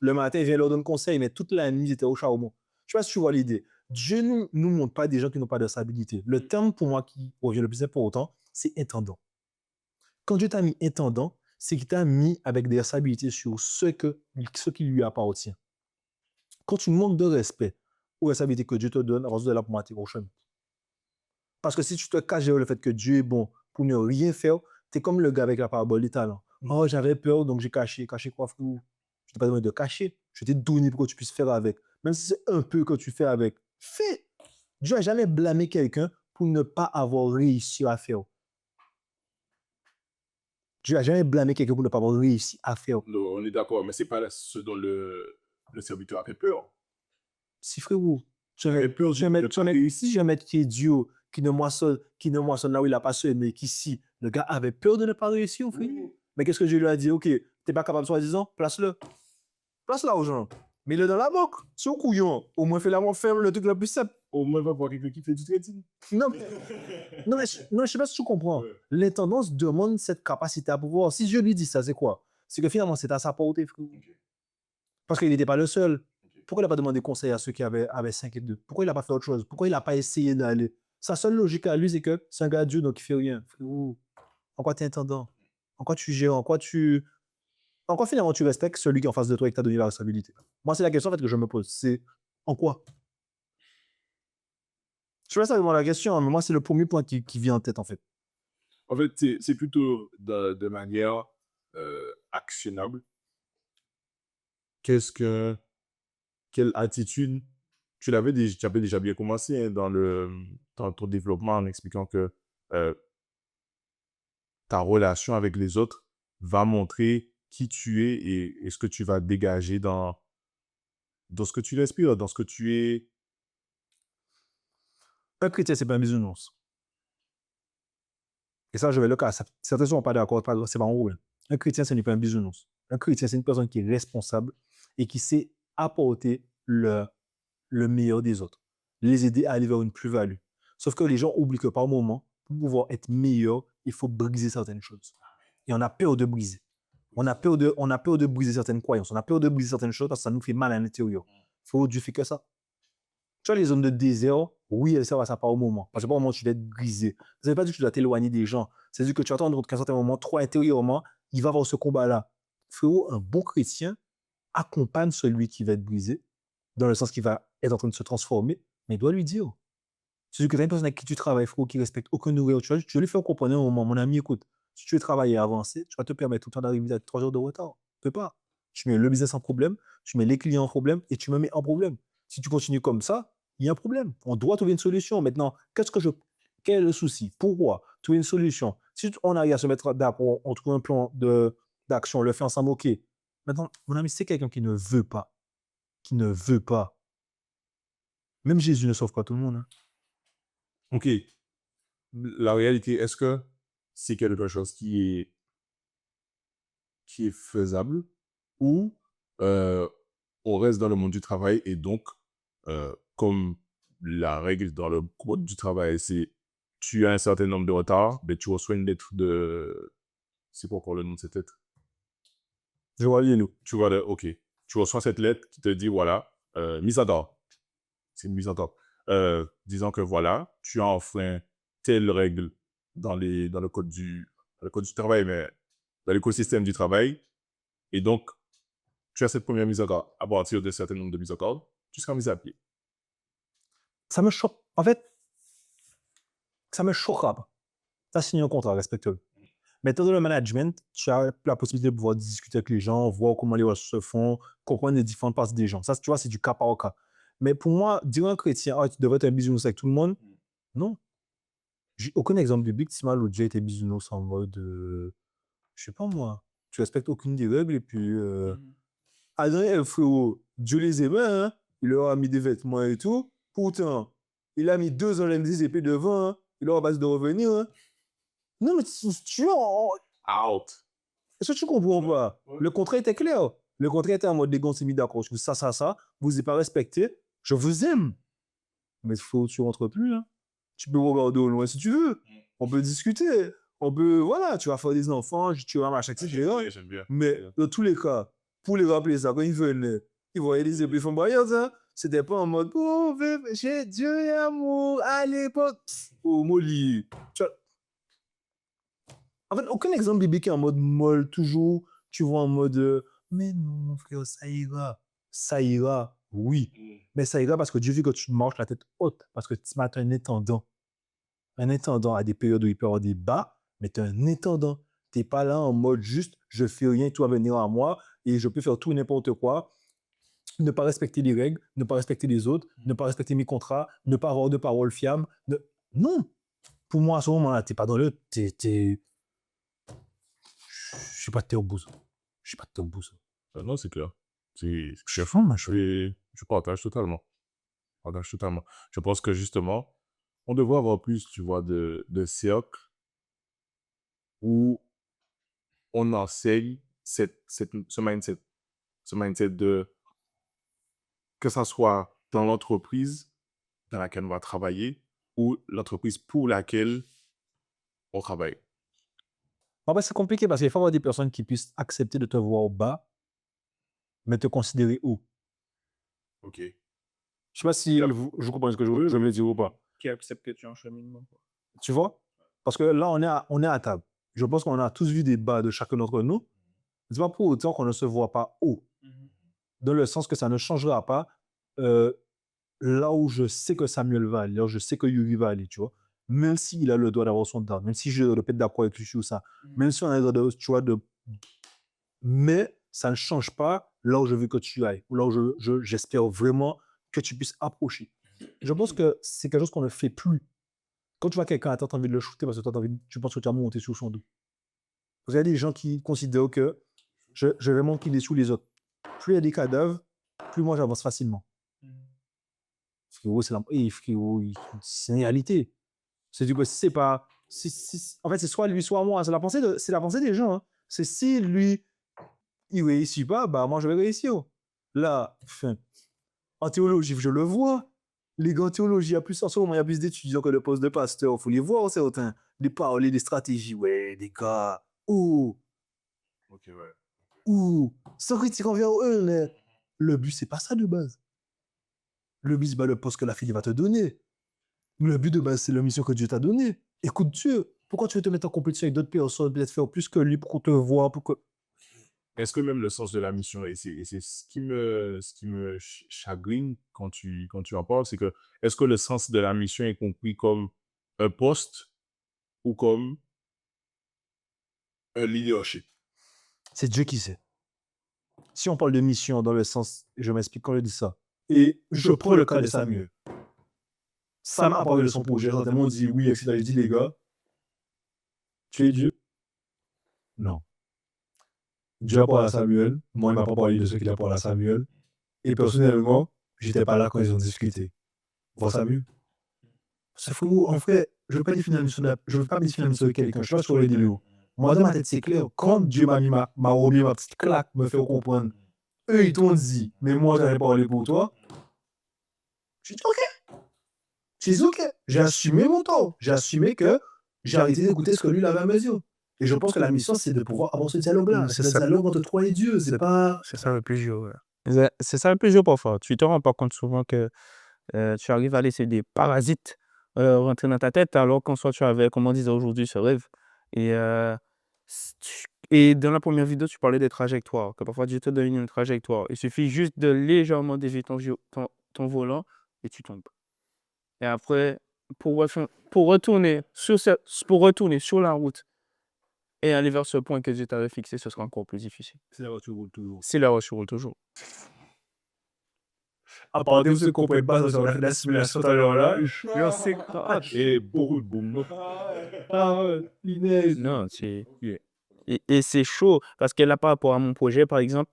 Le matin, il vient leur donner conseil, mais toute la nuit, ils étaient au charbon. Je sais pas si tu vois l'idée. Dieu ne nous montre pas des gens qui n'ont pas de stabilité. Le terme, pour moi, qui revient le plus important, c'est intendant. Quand Dieu t'a mis intendant, c'est qu'il t'a mis avec des responsabilités sur ce qui lui appartient. Quand tu manques de respect aux responsabilités que Dieu te donne, alors de là pour mater au chemin. Parce que si tu te caches le fait que Dieu est bon pour ne rien faire, tu es comme le gars avec la parabole des talents. Oh, j'avais peur, donc j'ai caché. Caché quoi, frérot? Je t'ai pas demandé de cacher. Je t'ai donné pour que tu puisses faire avec. Même si c'est un peu que tu fais avec. Fais. Dieu n'a jamais blâmé quelqu'un pour ne pas avoir réussi à faire. Dieu n'a jamais blâmé quelqu'un pour ne pas avoir réussi à faire. Non, on est d'accord, mais c'est pas ce dont le serviteur a fait peur. Si frérot, tu avait peur si jamais tu es Dieu qui ne moissonne là où il n'a pas semé, qu'ici, le gars avait peur de ne pas réussir, frérot. Mais qu'est-ce que Dieu lui a dit? Ok, t'es pas capable, soi-disant, place-le. Place-le aux gens. Mais le dans la banque, c'est au couillon. Au moins, faire le truc le plus simple. Au moins, va voir quelqu'un qui fait du trading. Non, mais, non, je sais pas si tu comprends. Ouais. L'intendance demande cette capacité à pouvoir. Si je lui dis ça, c'est quoi? C'est que finalement, c'est à sa portée, frère. Parce qu'il n'était pas le seul. Pourquoi il n'a pas demandé conseil à ceux qui avaient 5 et 2? Pourquoi il n'a pas fait autre chose? Pourquoi il n'a pas essayé d'aller? Sa seule logique à lui, c'est que c'est un gars de Dieu, donc il fait rien. Frérot, en quoi tu es intendant? En quoi tu gères? En quoi finalement tu respectes celui qui est en face de toi et qui t'a donné la responsabilité? Moi, c'est la question en fait, que je me pose. C'est en quoi? Je sais pas ça vraiment la question, hein, mais moi, c'est le premier point qui vient en tête en fait. En fait, c'est plutôt de manière actionnable. Quelle attitude, tu avais déjà bien commencé, hein, dans ton développement en expliquant que euh, ta relation avec les autres va montrer qui tu es et ce que tu vas dégager dans ce que tu respires, dans ce que tu es. Un chrétien, c'est pas un bisounours. Et ça, je vais le cas. Certains ne sont pas d'accord, c'est pas un problème. Un chrétien, ce n'est pas un bisounours. Un chrétien, c'est une personne qui est responsable et qui sait apporter le meilleur des autres, les aider à aller vers une plus-value. Sauf que les gens oublient que par moment, pour pouvoir être meilleur, il faut briser certaines choses. Et on a peur de briser. On a peur de briser certaines croyances. On a peur de briser certaines choses parce que ça nous fait mal à l'intérieur. Dieu fait que ça. Tu vois, les zones de désert, oui, elles servent à ça par moment. Parce que par moment, tu dois être brisé. Ça ne veut pas dire que tu dois t'éloigner des gens. C'est-à-dire que tu vas te rendre compte qu'à un certain moment, toi, intérieurement, il va avoir ce combat-là. Frérot, un bon chrétien accompagne celui qui va être brisé, dans le sens qu'il va être en train de se transformer, mais il doit lui dire. C'est-à-dire que tu as une personne avec qui tu travailles, frérot, qui respecte aucun nourriture. Tu vas lui faire comprendre un moment, mon ami, écoute, si tu veux travailler et avancer, tu vas te permettre tout le temps d'arriver à 3 heures de retard. Tu peux pas. Tu mets le business en problème, tu mets les clients en problème et tu me mets en problème. Si tu continues comme ça, il y a un problème. On doit trouver une solution. Maintenant, quel est le souci? Pourquoi? Trouver une solution. Si on arrive à se mettre d'accord, on trouve un plan d'action, on le fait ensemble, ok. Maintenant, mon ami, c'est quelqu'un qui ne veut pas. Qui ne veut pas. Même Jésus ne sauve pas tout le monde, hein. OK. La réalité, est-ce que c'est quelque chose qui est faisable ou euh, on reste dans le monde du travail et donc, comme la règle dans le monde du travail, c'est tu as un certain nombre de retards, ben, tu reçois une lettre de... C'est quoi encore le nom de cette lettre? Je vois bien nous. Tu vois, OK. Tu reçois cette lettre qui te dit, voilà, mise à tort. C'est une mise à tort. Disant que voilà, tu as enfreint telle règle dans le code du travail, mais dans l'écosystème du travail. Et donc, tu as cette première mise à tort. À partir d'un certain nombre de mises à tort, tu seras mis à pied. Ça me choque. En fait, ça me choquera pas. Tu as signé un contrat respectueux. Mais dans le management, tu as la possibilité de pouvoir discuter avec les gens, voir comment les choses se font, comprendre les différentes parties des gens. Ça, tu vois, c'est du cas par cas. Mais pour moi, dire à un chrétien, ah, tu devrais être un bisounours avec tout le monde, non. J'ai aucun exemple biblique si mal où Dieu était bisounours en mode, je sais pas moi, tu respectes aucune des règles et puis, Adrien, frérot, Dieu les aimait, hein. Il leur a mis des vêtements et tout. Pourtant, il a mis 2 ans des épées devant, hein. Il leur a base de revenir, hein. Non, mais tu vois, Out. est-ce que tu comprends pas? Le contrat était clair. Le contrat était en mode, les gars, on s'est mis d'accord sur ça. Vous n'avez pas respecté. Je vous aime. Mais tu rentres plus, hein. Tu peux regarder au loin si tu veux. On peut discuter. On peut, voilà, tu vas faire des enfants, tu vas machin, etc. J'aime bien. Mais dans tous les cas, pour les rappeler ça, quand ils venaient, ils voyaient les épées flamboyantes, hein. C'était pas en mode, oh, j'ai Dieu et amour à l'époque. Oh, Molly. En fait, aucun exemple biblique est en mode molle, toujours, tu vois, en mode, mais non, frère, ça ira. Ça ira, oui. Mais ça ira parce que Dieu veut que tu marches la tête haute. Parce que tu m'as un intendant. Un intendant a des périodes où il peut y avoir des bas, mais tu es un intendant. Tu n'es pas là en mode juste, je fais rien, tout va venir à moi et je peux faire tout et n'importe quoi. Ne pas respecter les règles, ne pas respecter les autres, ne pas respecter mes contrats, ne pas avoir de paroles fiables. Non. Pour moi, à ce moment-là, tu n'es pas dans le... Je suis pas de tes bout. Je suis pas de tes bout. Non, c'est clair. C'est Je suis fond, ma chouette. je partage totalement. Je partage totalement. Je pense que justement, on devrait avoir plus, tu vois, de cercles où on enseigne ce mindset. Ce mindset de que ça soit dans l'entreprise dans laquelle on va travailler ou l'entreprise pour laquelle on travaille. En fait, c'est compliqué parce qu'il faut avoir des personnes qui puissent accepter de te voir au bas, mais te considérer haut. OK. Je sais pas si je comprends ce que je veux me dire ou pas. Qui accepte que tu es en cheminement. Tu vois? Parce que là, on est à table. Je pense qu'on a tous vu des bas de chacun d'entre nous. C'est pas pour autant qu'on ne se voit pas haut. Dans le sens que ça ne changera pas là où je sais que Samuel va aller, là où je sais que Yuri va aller, tu vois. Même s'il a le droit d'avoir son temps, même si je ne peux être d'accord avec lui sur ça, même si on a le droit de, tu vois, mais ça ne change pas là où je veux que tu ailles, ou là où j'espère vraiment que tu puisses approcher. Je pense que c'est quelque chose qu'on ne fait plus. Quand tu vois quelqu'un, tu as envie de le shooter parce que tu penses que tu as monté sur son dos. Parce qu'il y a des gens qui considèrent que je vais vraiment qu'il est sous les autres. Plus il y a des cadavres, plus moi j'avance facilement. Frérot, c'est une réalité. C'est du coup, c'est pas. En fait, c'est soit lui, soit moi. C'est la pensée des gens. Hein. C'est si lui, il réussit pas, bah moi je vais réussir. Là, en théologie, je le vois. Les gars en théologie, il y a plus en ce moment, il y a plus d'étudiants que de postes de pasteur. Il faut les voir, certains. Des paroles, des stratégies. Ouais, des gars. Ouh. OK, ouais. Ouh. Sans critique envers eux, mais le but, c'est pas ça de base. Le but, c'est pas le poste que la fille va te donner. Le but de base, c'est la mission que Dieu t'a donnée. Écoute Dieu. Pourquoi tu veux te mettre en compétition avec d'autres personnes, peut-être faire plus que lui pour qu'on te voit, pour que... Est-ce que même le sens de la mission, et c'est ce qui me chagrine quand tu en parles, c'est que est-ce que le sens de la mission est compris comme un poste ou comme un leadership? C'est Dieu qui sait. Si on parle de mission dans le sens, je m'explique quand je dis ça, et je prends le cas de Samuel. Sam a parlé de son projet, certainement dit oui, etc. Il dit les gars, tu es Dieu? Non. Dieu a parlé à Samuel, moi il m'a pas parlé de ce qu'il a parlé à Samuel, et personnellement, j'étais pas là quand ils ont discuté. Voir Samuel? C'est fou, en fait, je veux pas définir la mission de quelqu'un, je sais pas sur les délires. Moi, dans ma tête, c'est clair. Quand Dieu m'a mis m'a remis ma petite claque, me fait comprendre, eux, ils t'ont dit, mais moi, j'avais parlé pour toi. J'ai dit, OK. J'ai dit, OK. J'ai assumé mon tort. J'ai assumé que j'ai arrêté d'écouter ce que lui il avait à me dire. Et je pense que la mission, c'est de pouvoir avoir ce dialogue-là. C'est le dialogue entre toi et Dieu. C'est pas... C'est ça le plus dur. Ouais. C'est ça le plus dur parfois. Tu te rends pas compte souvent que tu arrives à laisser des parasites rentrer dans ta tête alors qu'en soi tu avais, comme on disait aujourd'hui, ce rêve. Et, et dans la première vidéo, tu parlais des trajectoires, que parfois Dieu te donne une trajectoire. Il suffit juste de légèrement dévier ton volant et tu tombes. Et après, pour retourner sur la route et aller vers ce point que Dieu t'avait fixé, ce sera encore plus difficile. C'est là où tu roules toujours. C'est là où tu roules toujours. À part de ceux qui comprennent pas sur la simulation tout à l'heure là, Je sais Et beaucoup de boom. Non, et c'est chaud parce que là, par rapport à mon projet, par exemple,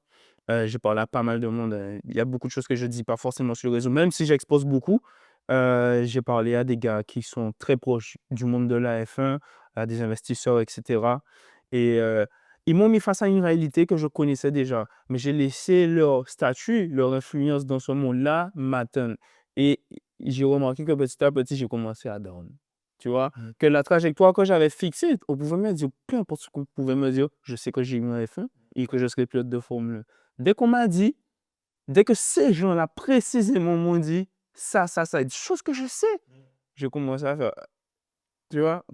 j'ai parlé à pas mal de monde. Il y a beaucoup de choses que je dis pas forcément sur le réseau, même si j'expose beaucoup. J'ai parlé à des gars qui sont très proches du monde de la F1, à des investisseurs, etc. Et ils m'ont mis face à une réalité que je connaissais déjà, mais j'ai laissé leur statut, leur influence dans ce monde-là m'atteindre. Et j'ai remarqué que petit à petit, j'ai commencé à down. Tu vois, que la trajectoire que j'avais fixée, on pouvait me dire, peu importe ce qu'on pouvait me dire, je sais que j'ai eu un F1 et que je serai pilote de Formule 1. Dès que ces gens-là précisément m'ont dit, ça, des choses que je sais, j'ai commencé à faire. Tu vois,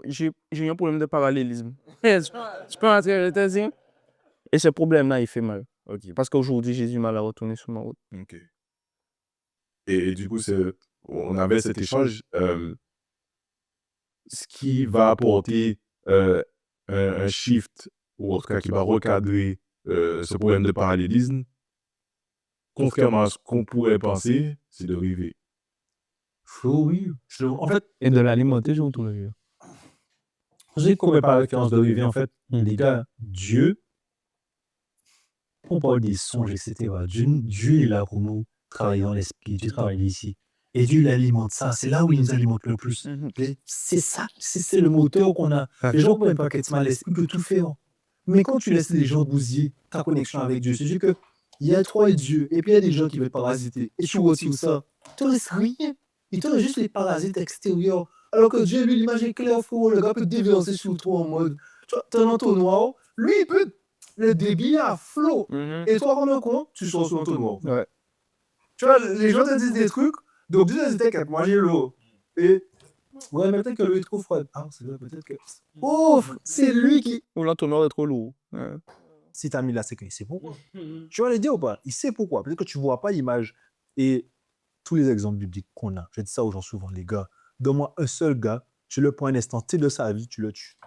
j'ai eu un problème de parallélisme. Je peux entrer à dire. Et ce problème-là, il fait mal. OK. Parce qu'aujourd'hui, j'ai du mal à retourner sur ma route. OK. Et du coup, on avait cet échange. Ce qui va apporter un shift, ou en tout cas qui va recadrer ce problème de parallélisme, contrairement à ce qu'on pourrait penser, c'est de rêver. oui. En fait, Et de l'alimenter, je retourne le je dis qu'on met par référence de rêver, en fait, les gars, Dieu, on parle des songes, etc. Dieu est là pour nous travailler dans l'esprit, Dieu travaille ici. Et Dieu l'alimente ça, c'est là où il nous alimente le plus. C'est ça, c'est le moteur qu'on a. Les gens ne comprennent pas qu'être mal, il peut tout faire. Mais quand tu laisses les gens bousiller ta connexion avec Dieu, c'est juste que il y a toi et Dieu, et puis il y a des gens qui veulent parasiter. Et tu vois aussi où ça. Tu ne laisses rien. Il te reste juste les parasites extérieurs. Alors que Dieu, lui, l'image est claire, frérot. Le gars peut te déverser sur toi en mode. Tu vois, t'es un entonnoir. Lui, il peut. Le débit à flot. Et toi, comme un con, tu sors sur l'entonnoir. Ouais. Tu vois, les gens te disent des trucs. Donc, Dieu, c'était qu'à moi, j'ai l'eau. Et. Ouais, mais peut-être que l'eau est trop froide. Ah, c'est vrai, peut-être que. Ouf, c'est lui qui. Ou l'entonnoir est trop lourd. Ouais. Si t'as mis là, c'est qu'il sait pourquoi. Tu vas le dire ou pas? Il sait pourquoi. Peut-être que tu vois pas l'image. Et tous les exemples bibliques qu'on a, je dis ça aux gens souvent, les gars, donne-moi un seul gars, tu le prends un instant T de sa vie, tu le tues.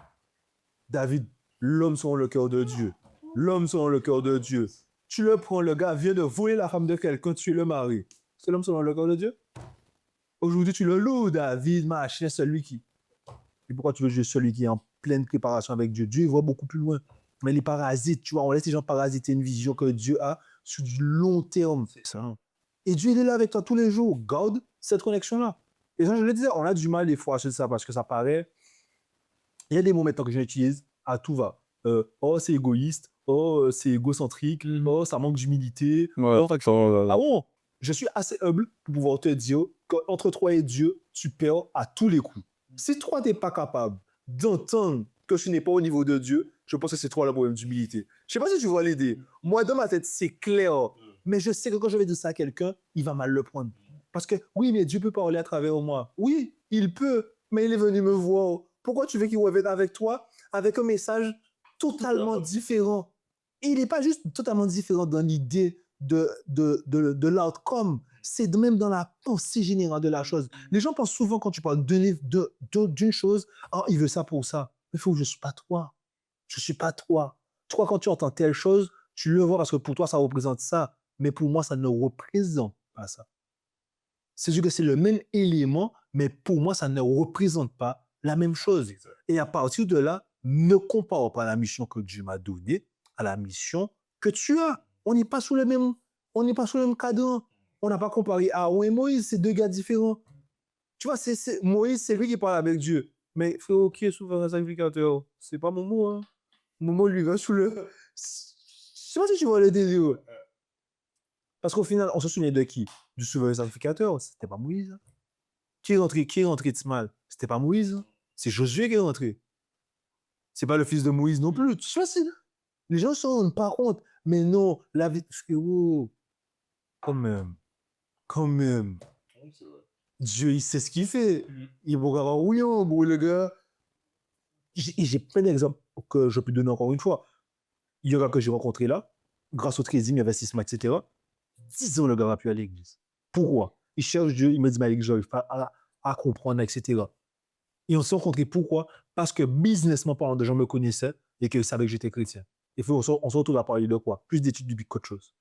David, l'homme selon le cœur de Dieu. L'homme selon le cœur de Dieu. Tu le prends, le gars vient de voler la femme de quelqu'un, tu le maries. C'est l'homme selon le cœur de Dieu? Aujourd'hui, tu le loues, David, machin, celui qui. Et pourquoi tu veux juger celui qui est en pleine préparation avec Dieu? Dieu, il voit beaucoup plus loin. Mais les parasites, tu vois, on laisse les gens parasiter une vision que Dieu a sur du long terme. C'est ça. Et Dieu, il est là avec toi tous les jours. Garde cette connexion-là. Et ça, je le disais, on a du mal des fois sur ça parce que ça paraît. Il y a des mots maintenant que j'utilise à tout va. Oh, c'est égoïste. Oh, c'est égocentrique. Oh, ça manque d'humilité. Ouais, Oh, c'est que ça. ah bon? Je suis assez humble pour pouvoir te dire qu'entre toi et Dieu, tu perds à tous les coups. Si toi, tu n'es pas capable d'entendre que tu n'es pas au niveau de Dieu, je pense que c'est toi le problème d'humilité. Je ne sais pas si tu vas l'aider. Moi, dans ma tête, c'est clair. Mais je sais que quand je vais dire ça à quelqu'un, il va mal le prendre. Parce que oui, mais Dieu peut parler à travers moi. Oui, il peut, mais il est venu me voir. Pourquoi tu veux qu'il revienne avec toi avec un message totalement différent? Et il n'est pas juste totalement différent dans l'idée de l'outcome, c'est même dans la pensée générale de la chose. Les gens pensent souvent quand tu parles d'une chose, oh, il veut ça pour ça. Mais il faut que je ne suis pas toi. Je ne suis pas toi. Toi, quand tu entends telle chose, tu le vois parce que pour toi, ça représente ça. Mais pour moi, ça ne représente pas ça. C'est juste que c'est le même élément, mais pour moi, ça ne représente pas la même chose. Et à partir de là, ne compare pas la mission que Dieu m'a donnée à la mission que tu as. On n'est pas sous le même cadre. On n'a pas comparé Aaron et Moïse, c'est deux gars différents. Tu vois, Moïse, c'est lui qui parle avec Dieu. Mais frérot, qui est souverain sacrificateur? C'est pas Momo, hein. Momo, lui, va sous le. Je sais pas si tu vois le délire. Parce qu'au final, on se souvient de qui? Du souverain sacrificateur. C'était pas Moïse. Qui est rentré mal? C'était pas Moïse. C'est Josué qui est rentré. C'est pas le fils de Moïse non plus. Tu vois, les gens ne se rendent pas compte. Mais non, la vie. Frérot, quand même. Dieu, il sait ce qu'il fait. Il va avoir oui, bon, le gars. J'ai plein d'exemples que je peux donner encore une fois. Il y a un gars que j'ai rencontré là, grâce au trading, investissement, etc. 10 ans, le gars n'a plus à l'église. Pourquoi? Il cherche Dieu, il me dit, Malik, j'arrive pas à comprendre, etc. Et on s'est rencontrés pourquoi? Parce que businessment parlant, des gens me connaissaient et qu'ils savaient que j'étais chrétien. Et on se retrouve à parler de quoi? Plus d'études bibliques qu'autre chose.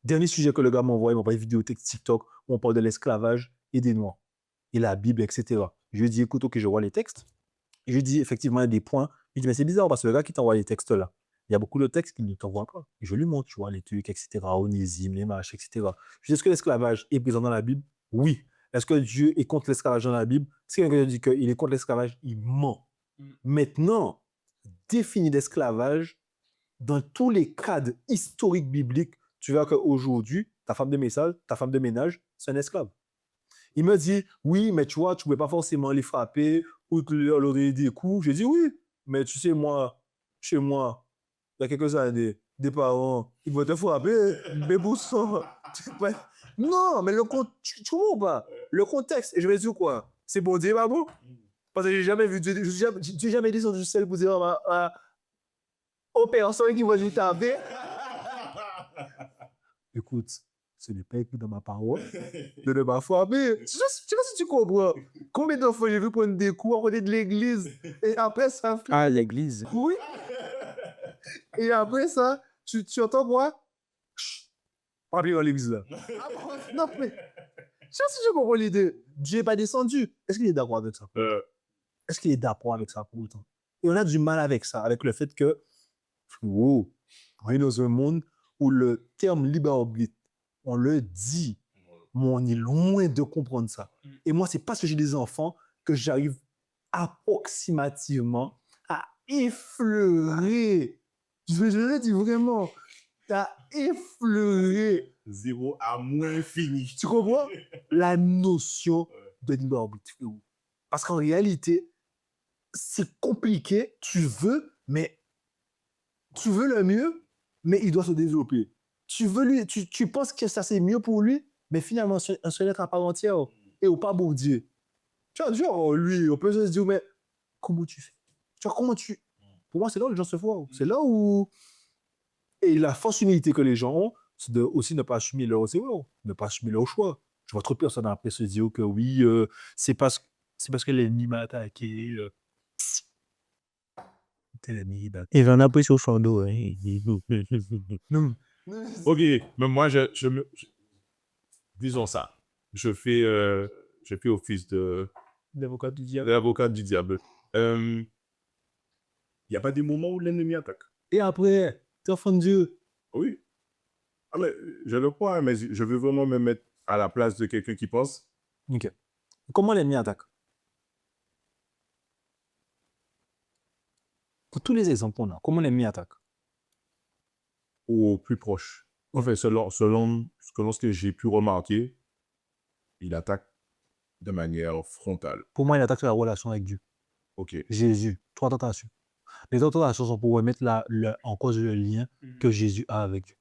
Dernier sujet que le gars m'a envoyé une vidéo TikTok où on parle de l'esclavage et des Noirs. Et la Bible, etc. Je lui ai dit, écoute, ok, je vois les textes. Et je lui ai dit, effectivement, il y a des points. Il dit, mais c'est bizarre parce que le gars qui t'envoie les textes là, il y a beaucoup de textes qu'il ne t'envoie pas. Et je lui montre, tu vois, les trucs, etc., Onésime, les mâches, etc. Je lui dis, est-ce que l'esclavage est présent dans la Bible? Oui. Est-ce que Dieu est contre l'esclavage dans la Bible? Si quelqu'un dit qu'il est contre l'esclavage, il ment. Maintenant, définir l'esclavage dans tous les cadres historiques bibliques, tu vois qu'aujourd'hui, ta femme de ménage, c'est un esclave. Il me dit, oui, mais tu vois, tu ne pouvais pas forcément les frapper ou leur donner des coups. J'ai dit, oui, mais tu sais, moi, chez moi, il y a quelques années, des parents, ils vont te frapper, mais pour ça. Non, mais tu comprends pas. Le contexte, et je vais dire quoi? C'est pour dire, pardon? Parce que j'ai jamais vu, j'ai jamais descendu du sel pour dire aux personnes qui vont juste taper. Écoute, ce n'est pas écrit dans ma parole de ne pas frapper. Je sais pas si tu comprends. Combien de fois j'ai vu prendre des coups à côté de l'église et après ça. Ah, l'église. Oui. Et après ça, tu entends moi? Pas bien dans l'église là. Ah, non, mais. Je sais pas si je comprends l'idée. Dieu n'est pas descendu. Est-ce qu'il est d'accord avec ça? Est-ce qu'il est d'accord avec ça pour autant? Et on a du mal avec ça, avec le fait que. Wow, on est dans un monde où le terme libre arbitre, on le dit, mais on est loin de comprendre ça. Et moi, c'est parce que j'ai des enfants que j'arrive approximativement à effleurer. Je le dis vraiment. T'as effleuré. 0 à moins infini. Tu comprends? La notion de libre arbitre, frérot. Parce qu'en réalité, c'est compliqué. Tu veux le mieux, mais il doit se développer. Tu penses que ça c'est mieux pour lui, mais finalement, c'est un seul être à part entière et au pas bon Dieu. Tu vois, genre, lui, on peut se dire, mais comment tu fais? Tu vois, Pour moi, c'est là où les gens se voient. C'est là où. Et la force humilité que les gens ont, c'est de aussi ne pas assumer leurs erreurs, ne pas assumer leurs choix. Je vois trop de personnes après se dire que oui, c'est parce que l'ennemi m'a attaqué. Tel ennemi m'a attaqué. Et j'en ai pris sur son dos. Hein. Non. Ok, mais moi, disons ça. Je fais office L'avocat du diable. d'avocat du diable. Il n'y a pas des moments où l'ennemi attaque. Et après, t'es enfant de Dieu. Oui. Ah, mais je le crois, mais je veux vraiment me mettre à la place de quelqu'un qui pense. Ok. Comment l'ennemi attaque? Pour tous les exemples qu'on a, comment l'ennemi attaque? Au plus proche. Enfin, selon ce que j'ai pu remarquer, il attaque de manière frontale. Pour moi, il attaque sur la relation avec Dieu. Ok. Jésus, 3 tentations. Les autres tentations sont pour remettre en cause le lien que Jésus a avec Dieu.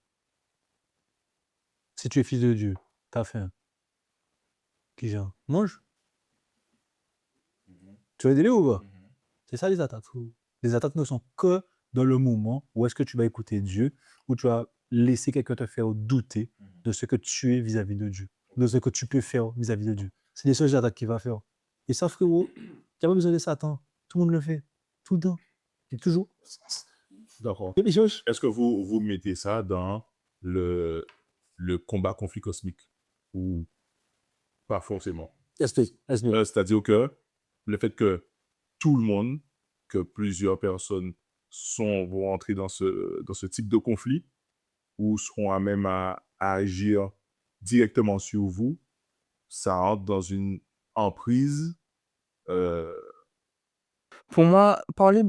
Si tu es fils de Dieu, t'as faim. Qui genre? Mange. Tu vas aider ou pas? C'est ça les attaques. Les attaques ne sont que dans le moment où est-ce que tu vas écouter Dieu, où tu vas laisser quelqu'un te faire douter de ce que tu es vis-à-vis de Dieu, de ce que tu peux faire vis-à-vis de Dieu. C'est les seules attaques qu'il va faire. Et ça, frérot, tu n'as pas besoin de Satan. Tout le monde le fait. Tout le temps. Et toujours. D'accord. Les choses. Est-ce que vous mettez ça dans le combat conflit cosmique ou pas forcément? Explique. C'est-à-dire que le fait que tout le monde, que plusieurs personnes vont entrer dans ce type de conflit ou seront à même à agir directement sur vous, ça rentre dans une emprise. Pour moi, parler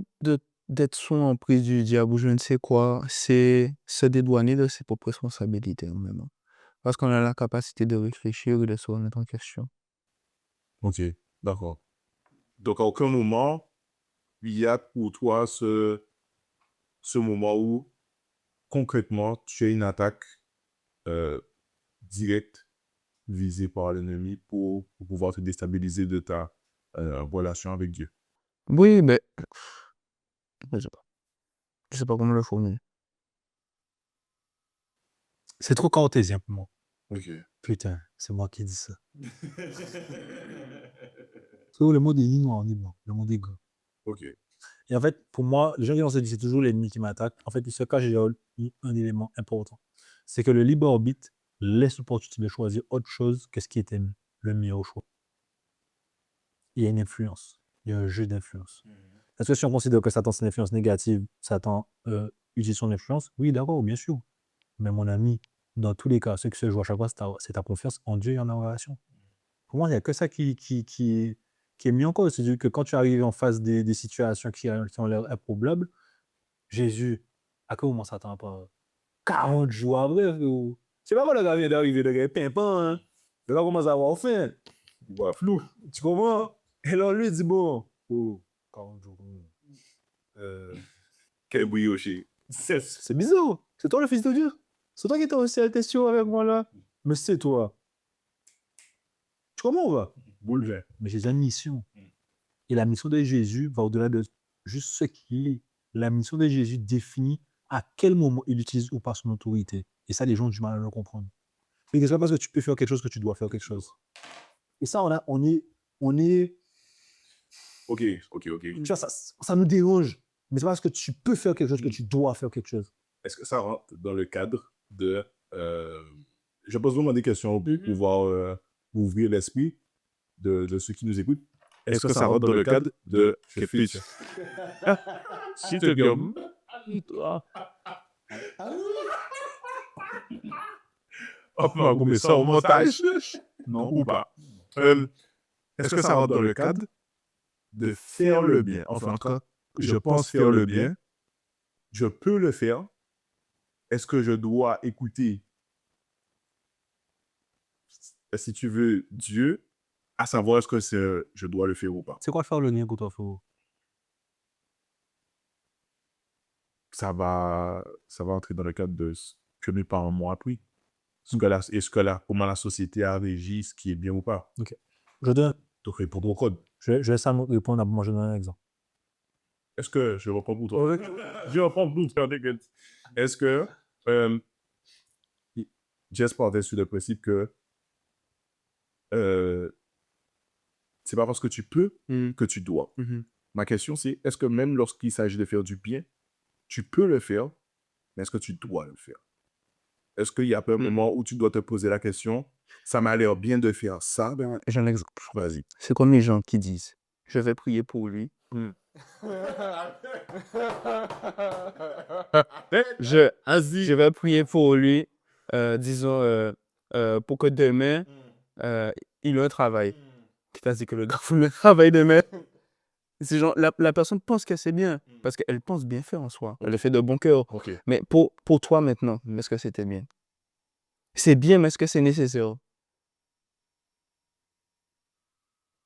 d'être sous l'emprise du diable ou je ne sais quoi, c'est se dédouaner de ses propres responsabilités en même temps. Parce qu'on a la capacité de réfléchir et de se remettre en question. Ok, d'accord. Donc, à aucun moment, il y a pour toi ce moment où, concrètement, tu as une attaque directe visée par l'ennemi pour pouvoir te déstabiliser de ta relation avec Dieu. Oui, mais je sais pas. Je sais pas comment le formuler. C'est trop cartésien pour moi. Ok. Putain, c'est moi qui dis ça. Le monde est ni noir ni blanc. Le monde est gras. Ok. Et en fait, pour moi, les gens qui vont se dire c'est toujours l'ennemi qui m'attaque. En fait, il se cache derrière un élément important. C'est que le libre arbitre laisse l'opportunité de choisir autre chose que ce qui était le meilleur choix. Il y a une influence. Il y a un jeu d'influence. Est-ce que si on considère que Satan c'est une influence négative, Satan utilise son influence? Oui, d'accord, bien sûr. Mais mon ami, dans tous les cas, ce qui se joue à chaque fois, c'est ta confiance en Dieu et en la relation. Pour moi, il n'y a que ça qui est mis en cause. C'est-à-dire que quand tu arrives en face des situations qui ont l'air improbables, Jésus, à quel moment Satan n'a pas 40 jours après, frérot. C'est pas quand le gars vient d'arriver, le gars est pimpant, hein. Le gars commence à avoir faim. Il voit flou. Tu comprends? Et alors lui, il dit bon, 40 jours. Quel brioché. C'est bizarre. C'est toi le fils de Dieu. C'est toi qui t'as aussi la question avec moi là. Mais c'est toi. Tu comprends ou pas? Boulevard. Mais j'ai déjà une mission. Et la mission de Jésus va au-delà de juste ce qu'il est. La mission de Jésus définit à quel moment il utilise ou pas son autorité. Et ça, les gens ont du mal à le comprendre. Mais c'est pas parce que tu peux faire quelque chose que tu dois faire quelque chose. Et ça, on est. Ok. Tu vois, ça nous dérange. Mais c'est pas parce que tu peux faire quelque chose que tu dois faire quelque chose. Est-ce que ça rentre dans le cadre de... je pose vraiment des questions pour pouvoir ouvrir l'esprit de ceux qui nous écoutent. Est-ce que ça rentre dans le cadre de... Si te gomme. Hop, on va couper ça au montage. Non, ou pas. Est-ce que ça rentre dans le cadre de faire le bien? Enfin, en tout cas, je pense faire le bien. Je peux le faire, est-ce que je dois écouter, si tu veux, Dieu, à savoir est-ce que je dois le faire ou pas. C'est quoi faire le lien pour toi, frérot? Ça va entrer dans le cadre de ce que mes parents m'ont appris. Comment la société a régi, ce qui est bien ou pas. Je donne. Donc, réponds au code. Je laisse Arnaud répondre, moi je donne un exemple. Est-ce que je reprends pour toi? Je reprends pour toi, t'inquiète. Est-ce que Jess partait sur le principe que c'est pas parce que tu peux que tu dois. Ma question, c'est est-ce que même lorsqu'il s'agit de faire du bien, tu peux le faire, mais est-ce que tu dois le faire? Est-ce qu'il y a pas un moment où tu dois te poser la question, ça m'a l'air bien de faire ça, ben, J'ai un exemple. vas-y. C'est comme les gens qui disent je vais prier pour lui. Je vais prier pour lui, disons, pour que demain, il ait un travail. Qui dit que le gars faut le travail demain. C'est genre, la personne pense que c'est bien, parce qu'elle pense bien faire en soi. Elle le fait de bon cœur. Ok. Mais pour toi maintenant, est-ce que c'était bien? C'est bien, mais est-ce que c'est nécessaire?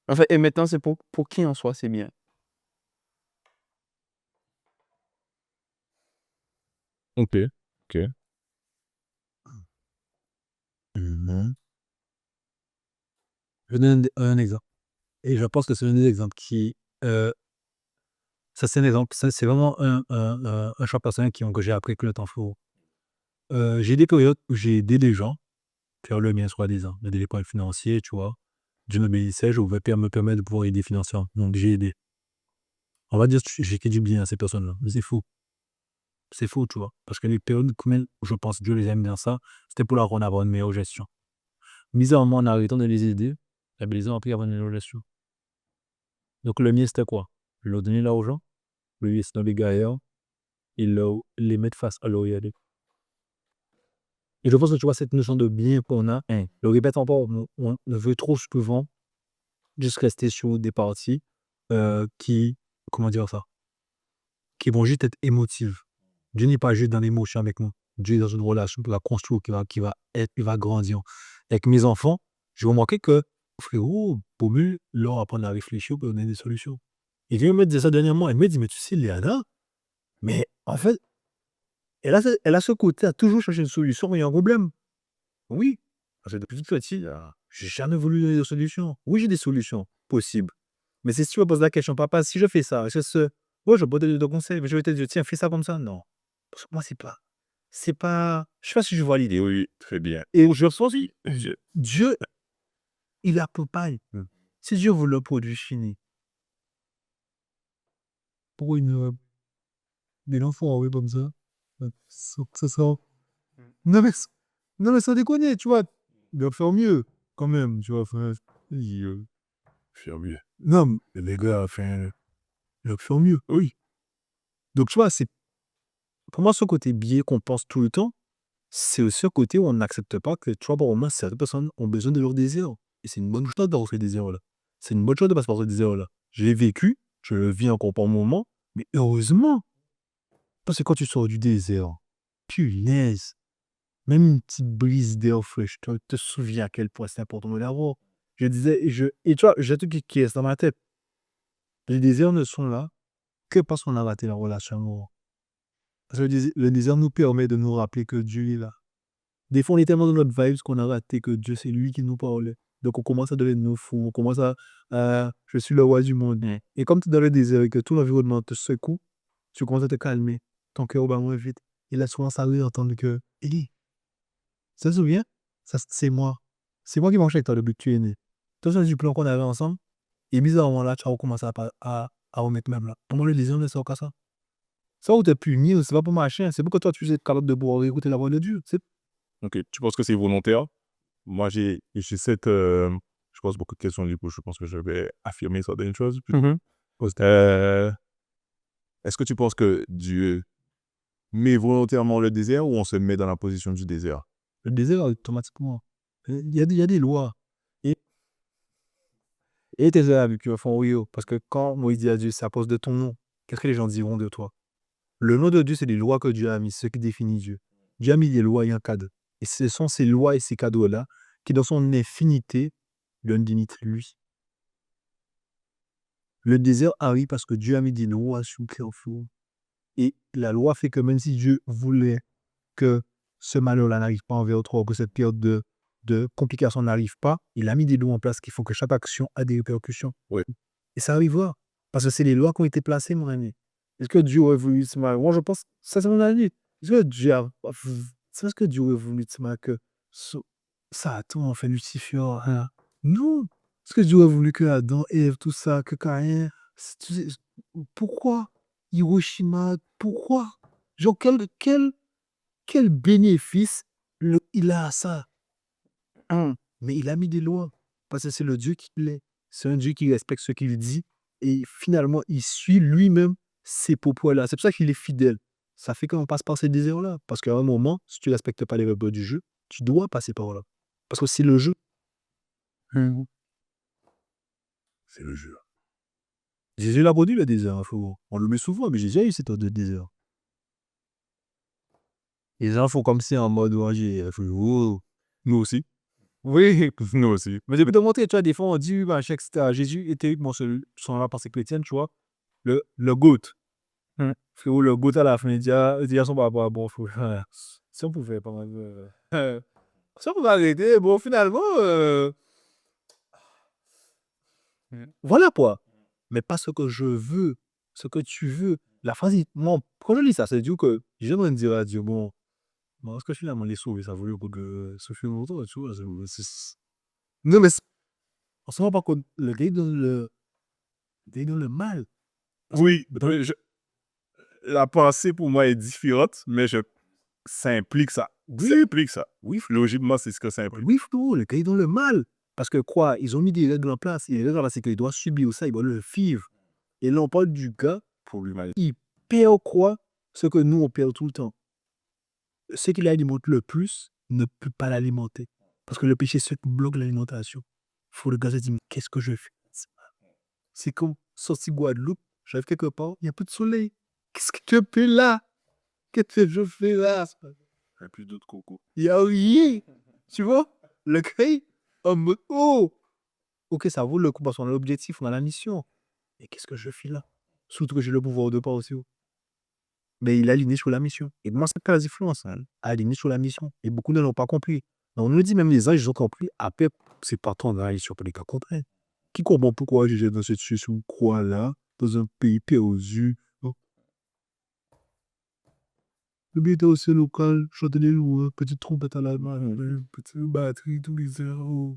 En fait, et maintenant, c'est pour qui en soi c'est bien? Ok. Je donne un exemple. Et je pense que c'est un des exemples qui. Ça, c'est un exemple. Ça, c'est vraiment un choix personnel que j'ai appris que le temps faut. J'ai des périodes où j'ai aidé les gens, faire le mien, soi-disant, aider les problèmes financiers, tu vois. Dieu m'obéissait, je pouvais me permettre de pouvoir aider financièrement. Donc, j'ai aidé. On va dire que j'ai fait du bien à ces personnes-là. Mais c'est faux. C'est faux, tu vois. Parce que les périodes où je pense que Dieu les aime bien ça, c'était pour leur rendre avoir une meilleure gestion. Bizarrement, en arrêtant de les aider, les gens ont appris à avoir une meilleure gestion. Donc, le mien, c'était quoi? Je leur donnais l'argent, je les laissais dans les gaillards, et les mettre face à leur réalité. Et je pense que tu vois cette notion de bien qu'on a, le répète encore, on veut trop souvent juste rester sur des parties qui, comment dire ça, qui vont juste être émotives. Dieu n'est pas juste dans l'émotion avec nous. Dieu est dans une relation qui va construire, qui va grandir. Avec mes enfants, j'ai remarqué que, frérot, pour mieux leur apprendre à réfléchir pour donner des solutions. Il vient me dire ça dernièrement, elle me dit, mais tu sais, Léana, mais en fait, elle a ce côté à toujours chercher une solution quand il y a un problème. Oui, parce que depuis toute petite, j'ai jamais voulu donner de solution. Oui, j'ai des solutions possibles. Mais si tu me poses la question, papa, si je fais ça, ouais, je peux te donner des conseils, mais je vais te dire, tiens, fais ça comme ça. Non. Parce que moi, c'est pas, je sais pas si je vois l'idée. Oui, très bien. Et je pense aussi, Dieu, il accompagne. Si Dieu veut le produit fini, pour des enfants, oui, comme ça, ça sera. Non, mais sans déconner, tu vois, il doit faire mieux, quand même, tu vois. Faire mieux. Non, mais les gars, il doit faire mieux. Oui. Donc, tu vois, c'est. Pour moi, ce côté biais qu'on pense tout le temps, c'est aussi un côté où on n'accepte pas que, tu vois, pour moi, certaines personnes ont besoin de leur désir. Et c'est une bonne chose d'avoir ce désir-là. C'est une bonne chose de passer par ce désir-là. Je l'ai vécu, je le vis encore pour un moment, mais heureusement. Parce que quand tu sors du désert, punaise, même une petite brise d'air fraîche, tu te souviens à quel point c'est important de l'avoir. Je disais, et tu vois, j'ai un truc qui est dans ma tête. Les désirs ne sont là que parce qu'on a raté la relation amoureux. Parce que le désir nous permet de nous rappeler que Dieu est là. Des fois, on est tellement dans notre vibes qu'on a raté que Dieu, c'est lui qui nous parlait. Donc, on commence à devenir fou. On commence je suis le roi du monde. Et comme tu es dans le désert et que tout l'environnement te secoue, tu commences à te calmer. Ton cœur bat moins vite. Et là, souvent, ça arrive d'entendre que, Eli, ça se souvient? Ça, c'est moi. C'est moi qui marche avec toi depuis que tu es né. Toi, c'est du plan qu'on avait ensemble. Et bizarrement, là, tu as recommencé à remettre même là. Pour moi, le désir ne sort qu'à ça. Ça où tu es puni, c'est pas pour machin. C'est pour que toi, tu sois capable de pouvoir écouter la voix de Dieu. Ok, tu penses que c'est volontaire? Moi, j'ai cette... je pose beaucoup de questions, du coup, je pense que je vais affirmer certaines choses. Est-ce que tu penses que Dieu met volontairement le désert ou on se met dans la position du désert? Le désert, automatiquement. Il y a des lois. Et tes amis qui font oui, parce que quand Moïse dit à Dieu, c'est à cause de ton nom, qu'est-ce que les gens diront de toi? Le nom de Dieu, c'est les lois que Dieu a mis, ce qui définit Dieu. Dieu a mis des lois et un cadre. Et ce sont ces lois et ces cadres-là qui, dans son infinité, donnent dignité à lui. Le désert arrive parce que Dieu a mis des lois sur le carrefour. Et la loi fait que même si Dieu voulait que ce malheur-là n'arrive pas envers toi, que cette période de complications n'arrive pas, il a mis des lois en place qui font que chaque action a des répercussions. Ouais. Et ça arrivera. Parce que c'est les lois qui ont été placées, mon ami. Est-ce que Dieu aurait voulu ce mal? Moi, je pense, ça c'est mon avis. Est-ce que Dieu a... C'est parce que Dieu aurait voulu ce mal que Satan en fait Lucifer, hein? Non. Est-ce que Dieu aurait voulu que Adam, Ève, tout ça, que Caïn... Pourquoi? Hiroshima, pourquoi? Genre, quel bénéfice il a à ça? Mais il a mis des lois. Parce que c'est le Dieu qu'il est. C'est un Dieu qui respecte ce qu'il dit. Et finalement, il suit lui-même ces propos-là. C'est pour ça qu'il est fidèle. Ça fait qu'on passe par ces déserts-là. Parce qu'à un moment, si tu ne respectes pas les règles du jeu, tu dois passer par là. Parce que c'est le jeu. C'est le jeu. Jésus l'a produit le désert, hein, frérot. On le met souvent, mais Jésus a eu cette ordre de désert. Les gens font comme si en mode, ouais, frérot. Nous aussi. Oui, Nous aussi. mais je peux te montrer, tu vois, des fois, on dit, machin, etc. Jésus était, bon, selon la pensée chrétienne, tu vois, le GOAT. Frérot, le GOAT à la fin, il dit à son papa, bon, frérot, si on pouvait pas mal, si on pouvait arrêter, bon, finalement, voilà quoi. Mais pas ce que je veux, ce que tu veux. La phrase, moi, quand je lis ça, c'est du coup que j'aimerais dire à Dieu, bon, est-ce que finalement les sauver, ça vaut pour que ce film longtemps, tu vois, non, mais on se rend pas compte, le gars, il donne le mal. Oui, la pensée pour moi est différente, mais ça implique ça. Ça Oui, implique ça. oui, Logiquement, c'est ce que ça implique. oui, frérot, le gars, il donne le mal. Parce que quoi, ils ont mis des règles en place. Et les règles, là, c'est qu'il doit subir ça, il doit le vivre. Et là, on parle du gars, Pour l'humanité. il perd quoi? Ce que nous, on perd tout le temps. Ce qui l'alimente le plus ne peut pas l'alimenter. Parce que le péché, c'est ce qui bloque l'alimentation. Il faut le gars se dire, mais qu'est-ce que je fais? C'est comme sorti Guadeloupe, j'arrive quelque part, il n'y a plus de soleil. Qu'est-ce que tu fais là? Qu'est-ce que je fais là? Il n'y a plus d'autres cocos. Il n'y a rien. Tu vois? Le cri, en mode, oh! Ok, ça vaut le coup parce qu'on a l'objectif, on a la mission. Mais qu'est-ce que je fais là? Surtout que j'ai le pouvoir de pas aussi. Mais il est aligné sur la mission. Et moi, c'est pas la différence. Hein. Aligné sur la mission. Et beaucoup ne l'ont pas compris. On nous dit même les anges, ils ont compris. Après, c'est pas tant d'aller sur les cas contraires. Qui comprend pourquoi j'ai dans cette situation quoi là, dans un pays perdu? Oh. Le bien était aussi local, chanter les loups, petite trompette à la main, petite batterie, tous les heures.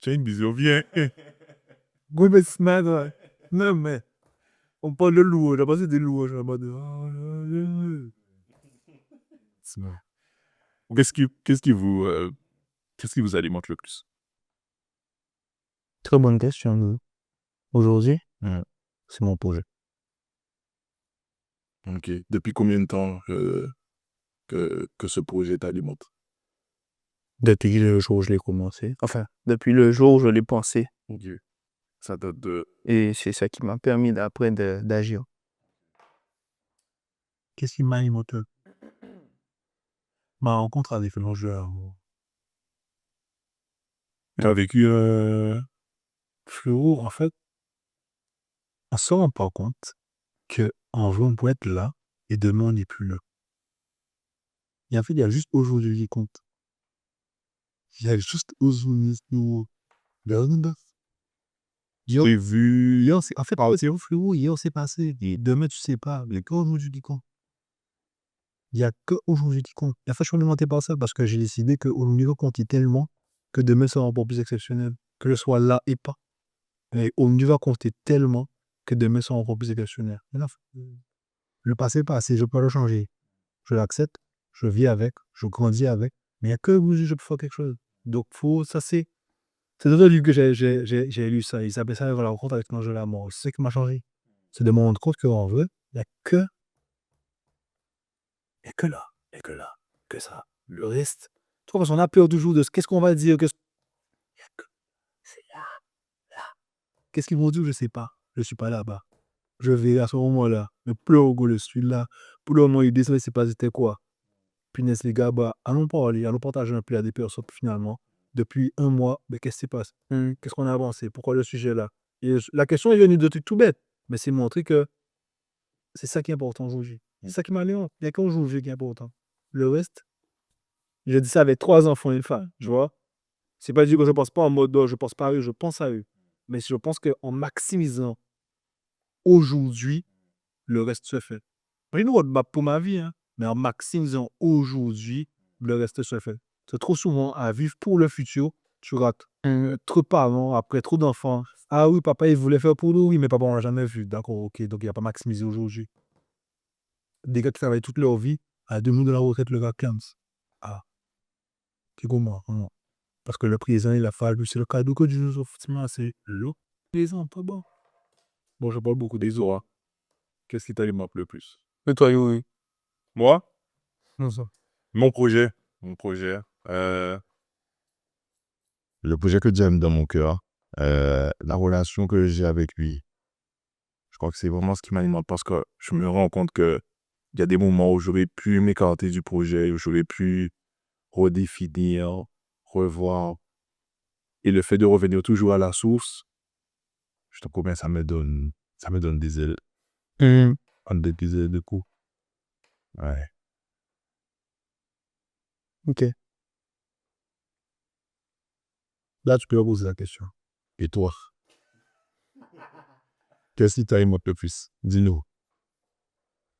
Tu as une vision, viens. Oui, mais c'est mal. Non, mais on parle de louange, j'ai passé des louanges en mode. C'est vrai. Qu'est-ce qui vous alimente le plus? Très bonne question. Aujourd'hui, c'est mon projet. Ok. Depuis combien de temps que ce projet t'alimente? Depuis le jour où je l'ai commencé. Enfin, depuis le jour où je l'ai pensé. Ok. Ça date de... Et c'est ça qui m'a permis d'après d'agir. Qu'est-ce qui m'alimente? Ma rencontre avec l'enjeu. Tu as vécu... Frérot, en fait, on se rend pas compte qu'en vrai, on peut être là et demain, on n'est plus là. Et en fait, il y a juste aujourd'hui qui compte. Il y a juste aujourd'hui qui compte. prévu... Hier, en fait, frérot, hier, c'est passé. Et demain, tu sais pas. Il n'y a qu'aujourd'hui qui compte. Il n'y a qu'aujourd'hui qui compte. Et en fait, je suis alimenté par ça parce que j'ai décidé qu'aujourd'hui va compter tellement que demain sera encore plus exceptionnel. Que je sois là et pas. Et aujourd'hui va compter tellement que demain sera encore plus exceptionnel. Mais là, le passé est passé, je peux le changer. Je l'accepte, je vis avec, je grandis avec. Mais il n'y a que aujourd'hui je peux faire quelque chose. Donc, ça c'est dans un livre que j'ai lu ça. Il s'appelle ça La rencontre avec l'ange de la mort. C'est ce qui m'a changé. C'est de me rendre compte qu'en vrai, il n'y a que là, que ça. Le reste, toi, parce qu'on a peur toujours de qu'est-ce qu'on va dire, c'est là. Qu'est-ce qu'ils vont dire, je ne sais pas. Je ne suis pas là-bas. Je vais à ce moment-là. Mais plus au je suis là. Pour le moment, il descend, il ne sait pas c'était quoi. punaise, les gars, bah, allons parler, allons partager un plat à des personnes finalement. Depuis un mois, mais qu'est-ce qui s'est passé? Qu'est-ce qu'on a avancé? Pourquoi le sujet là? Et la question est venue de trucs tout bête, mais c'est montrer que c'est ça qui est important aujourd'hui. C'est ça qui m'a l'air. Il n'y a qu'aujourd'hui qui est important. Le reste, je dis ça avec 3 enfants et une femme, tu vois. C'est pas dire que je pense pas en mode, je pense pas à eux, je pense à eux. Mais je pense qu'en maximisant aujourd'hui, le reste se fait. Pas une roadmap pour ma vie, hein, mais en maximisant aujourd'hui, le reste se fait. C'est trop souvent à vivre pour le futur, tu rates. Trop de parents, après trop d'enfants. Ah oui, papa, il voulait faire pour nous, oui, mais papa, on l'a jamais vu. D'accord, ok, donc il n'a pas maximisé aujourd'hui. Des gars qui travaillent toute leur vie, à 2 mois de la retraite, le gars 15. Ah, c'est comment? Non. Parce que le présent, il a fallu, c'est le cadeau que Dieu nous offre. C'est le présent, pas bon. Bon, je parle beaucoup des auras. Qu'est-ce qui t'alimente le plus? Et toi, oui. Moi, Non, ça. mon projet. Mon projet. Le projet que Dieu aime dans mon cœur. La relation que j'ai avec lui. Je crois que c'est vraiment ce qui m'alimente parce que je me rends compte que il y a des moments où j'aurais pu m'écarter du projet, où j'aurais pu redéfinir, revoir. Et le fait de revenir toujours à la source, je te promets, ça me donne des ailes. Des ailes de coup. Ouais. Ok. Là, tu peux poser la question. Et toi? Qu'est-ce qui t'alimente le plus? Dis-nous.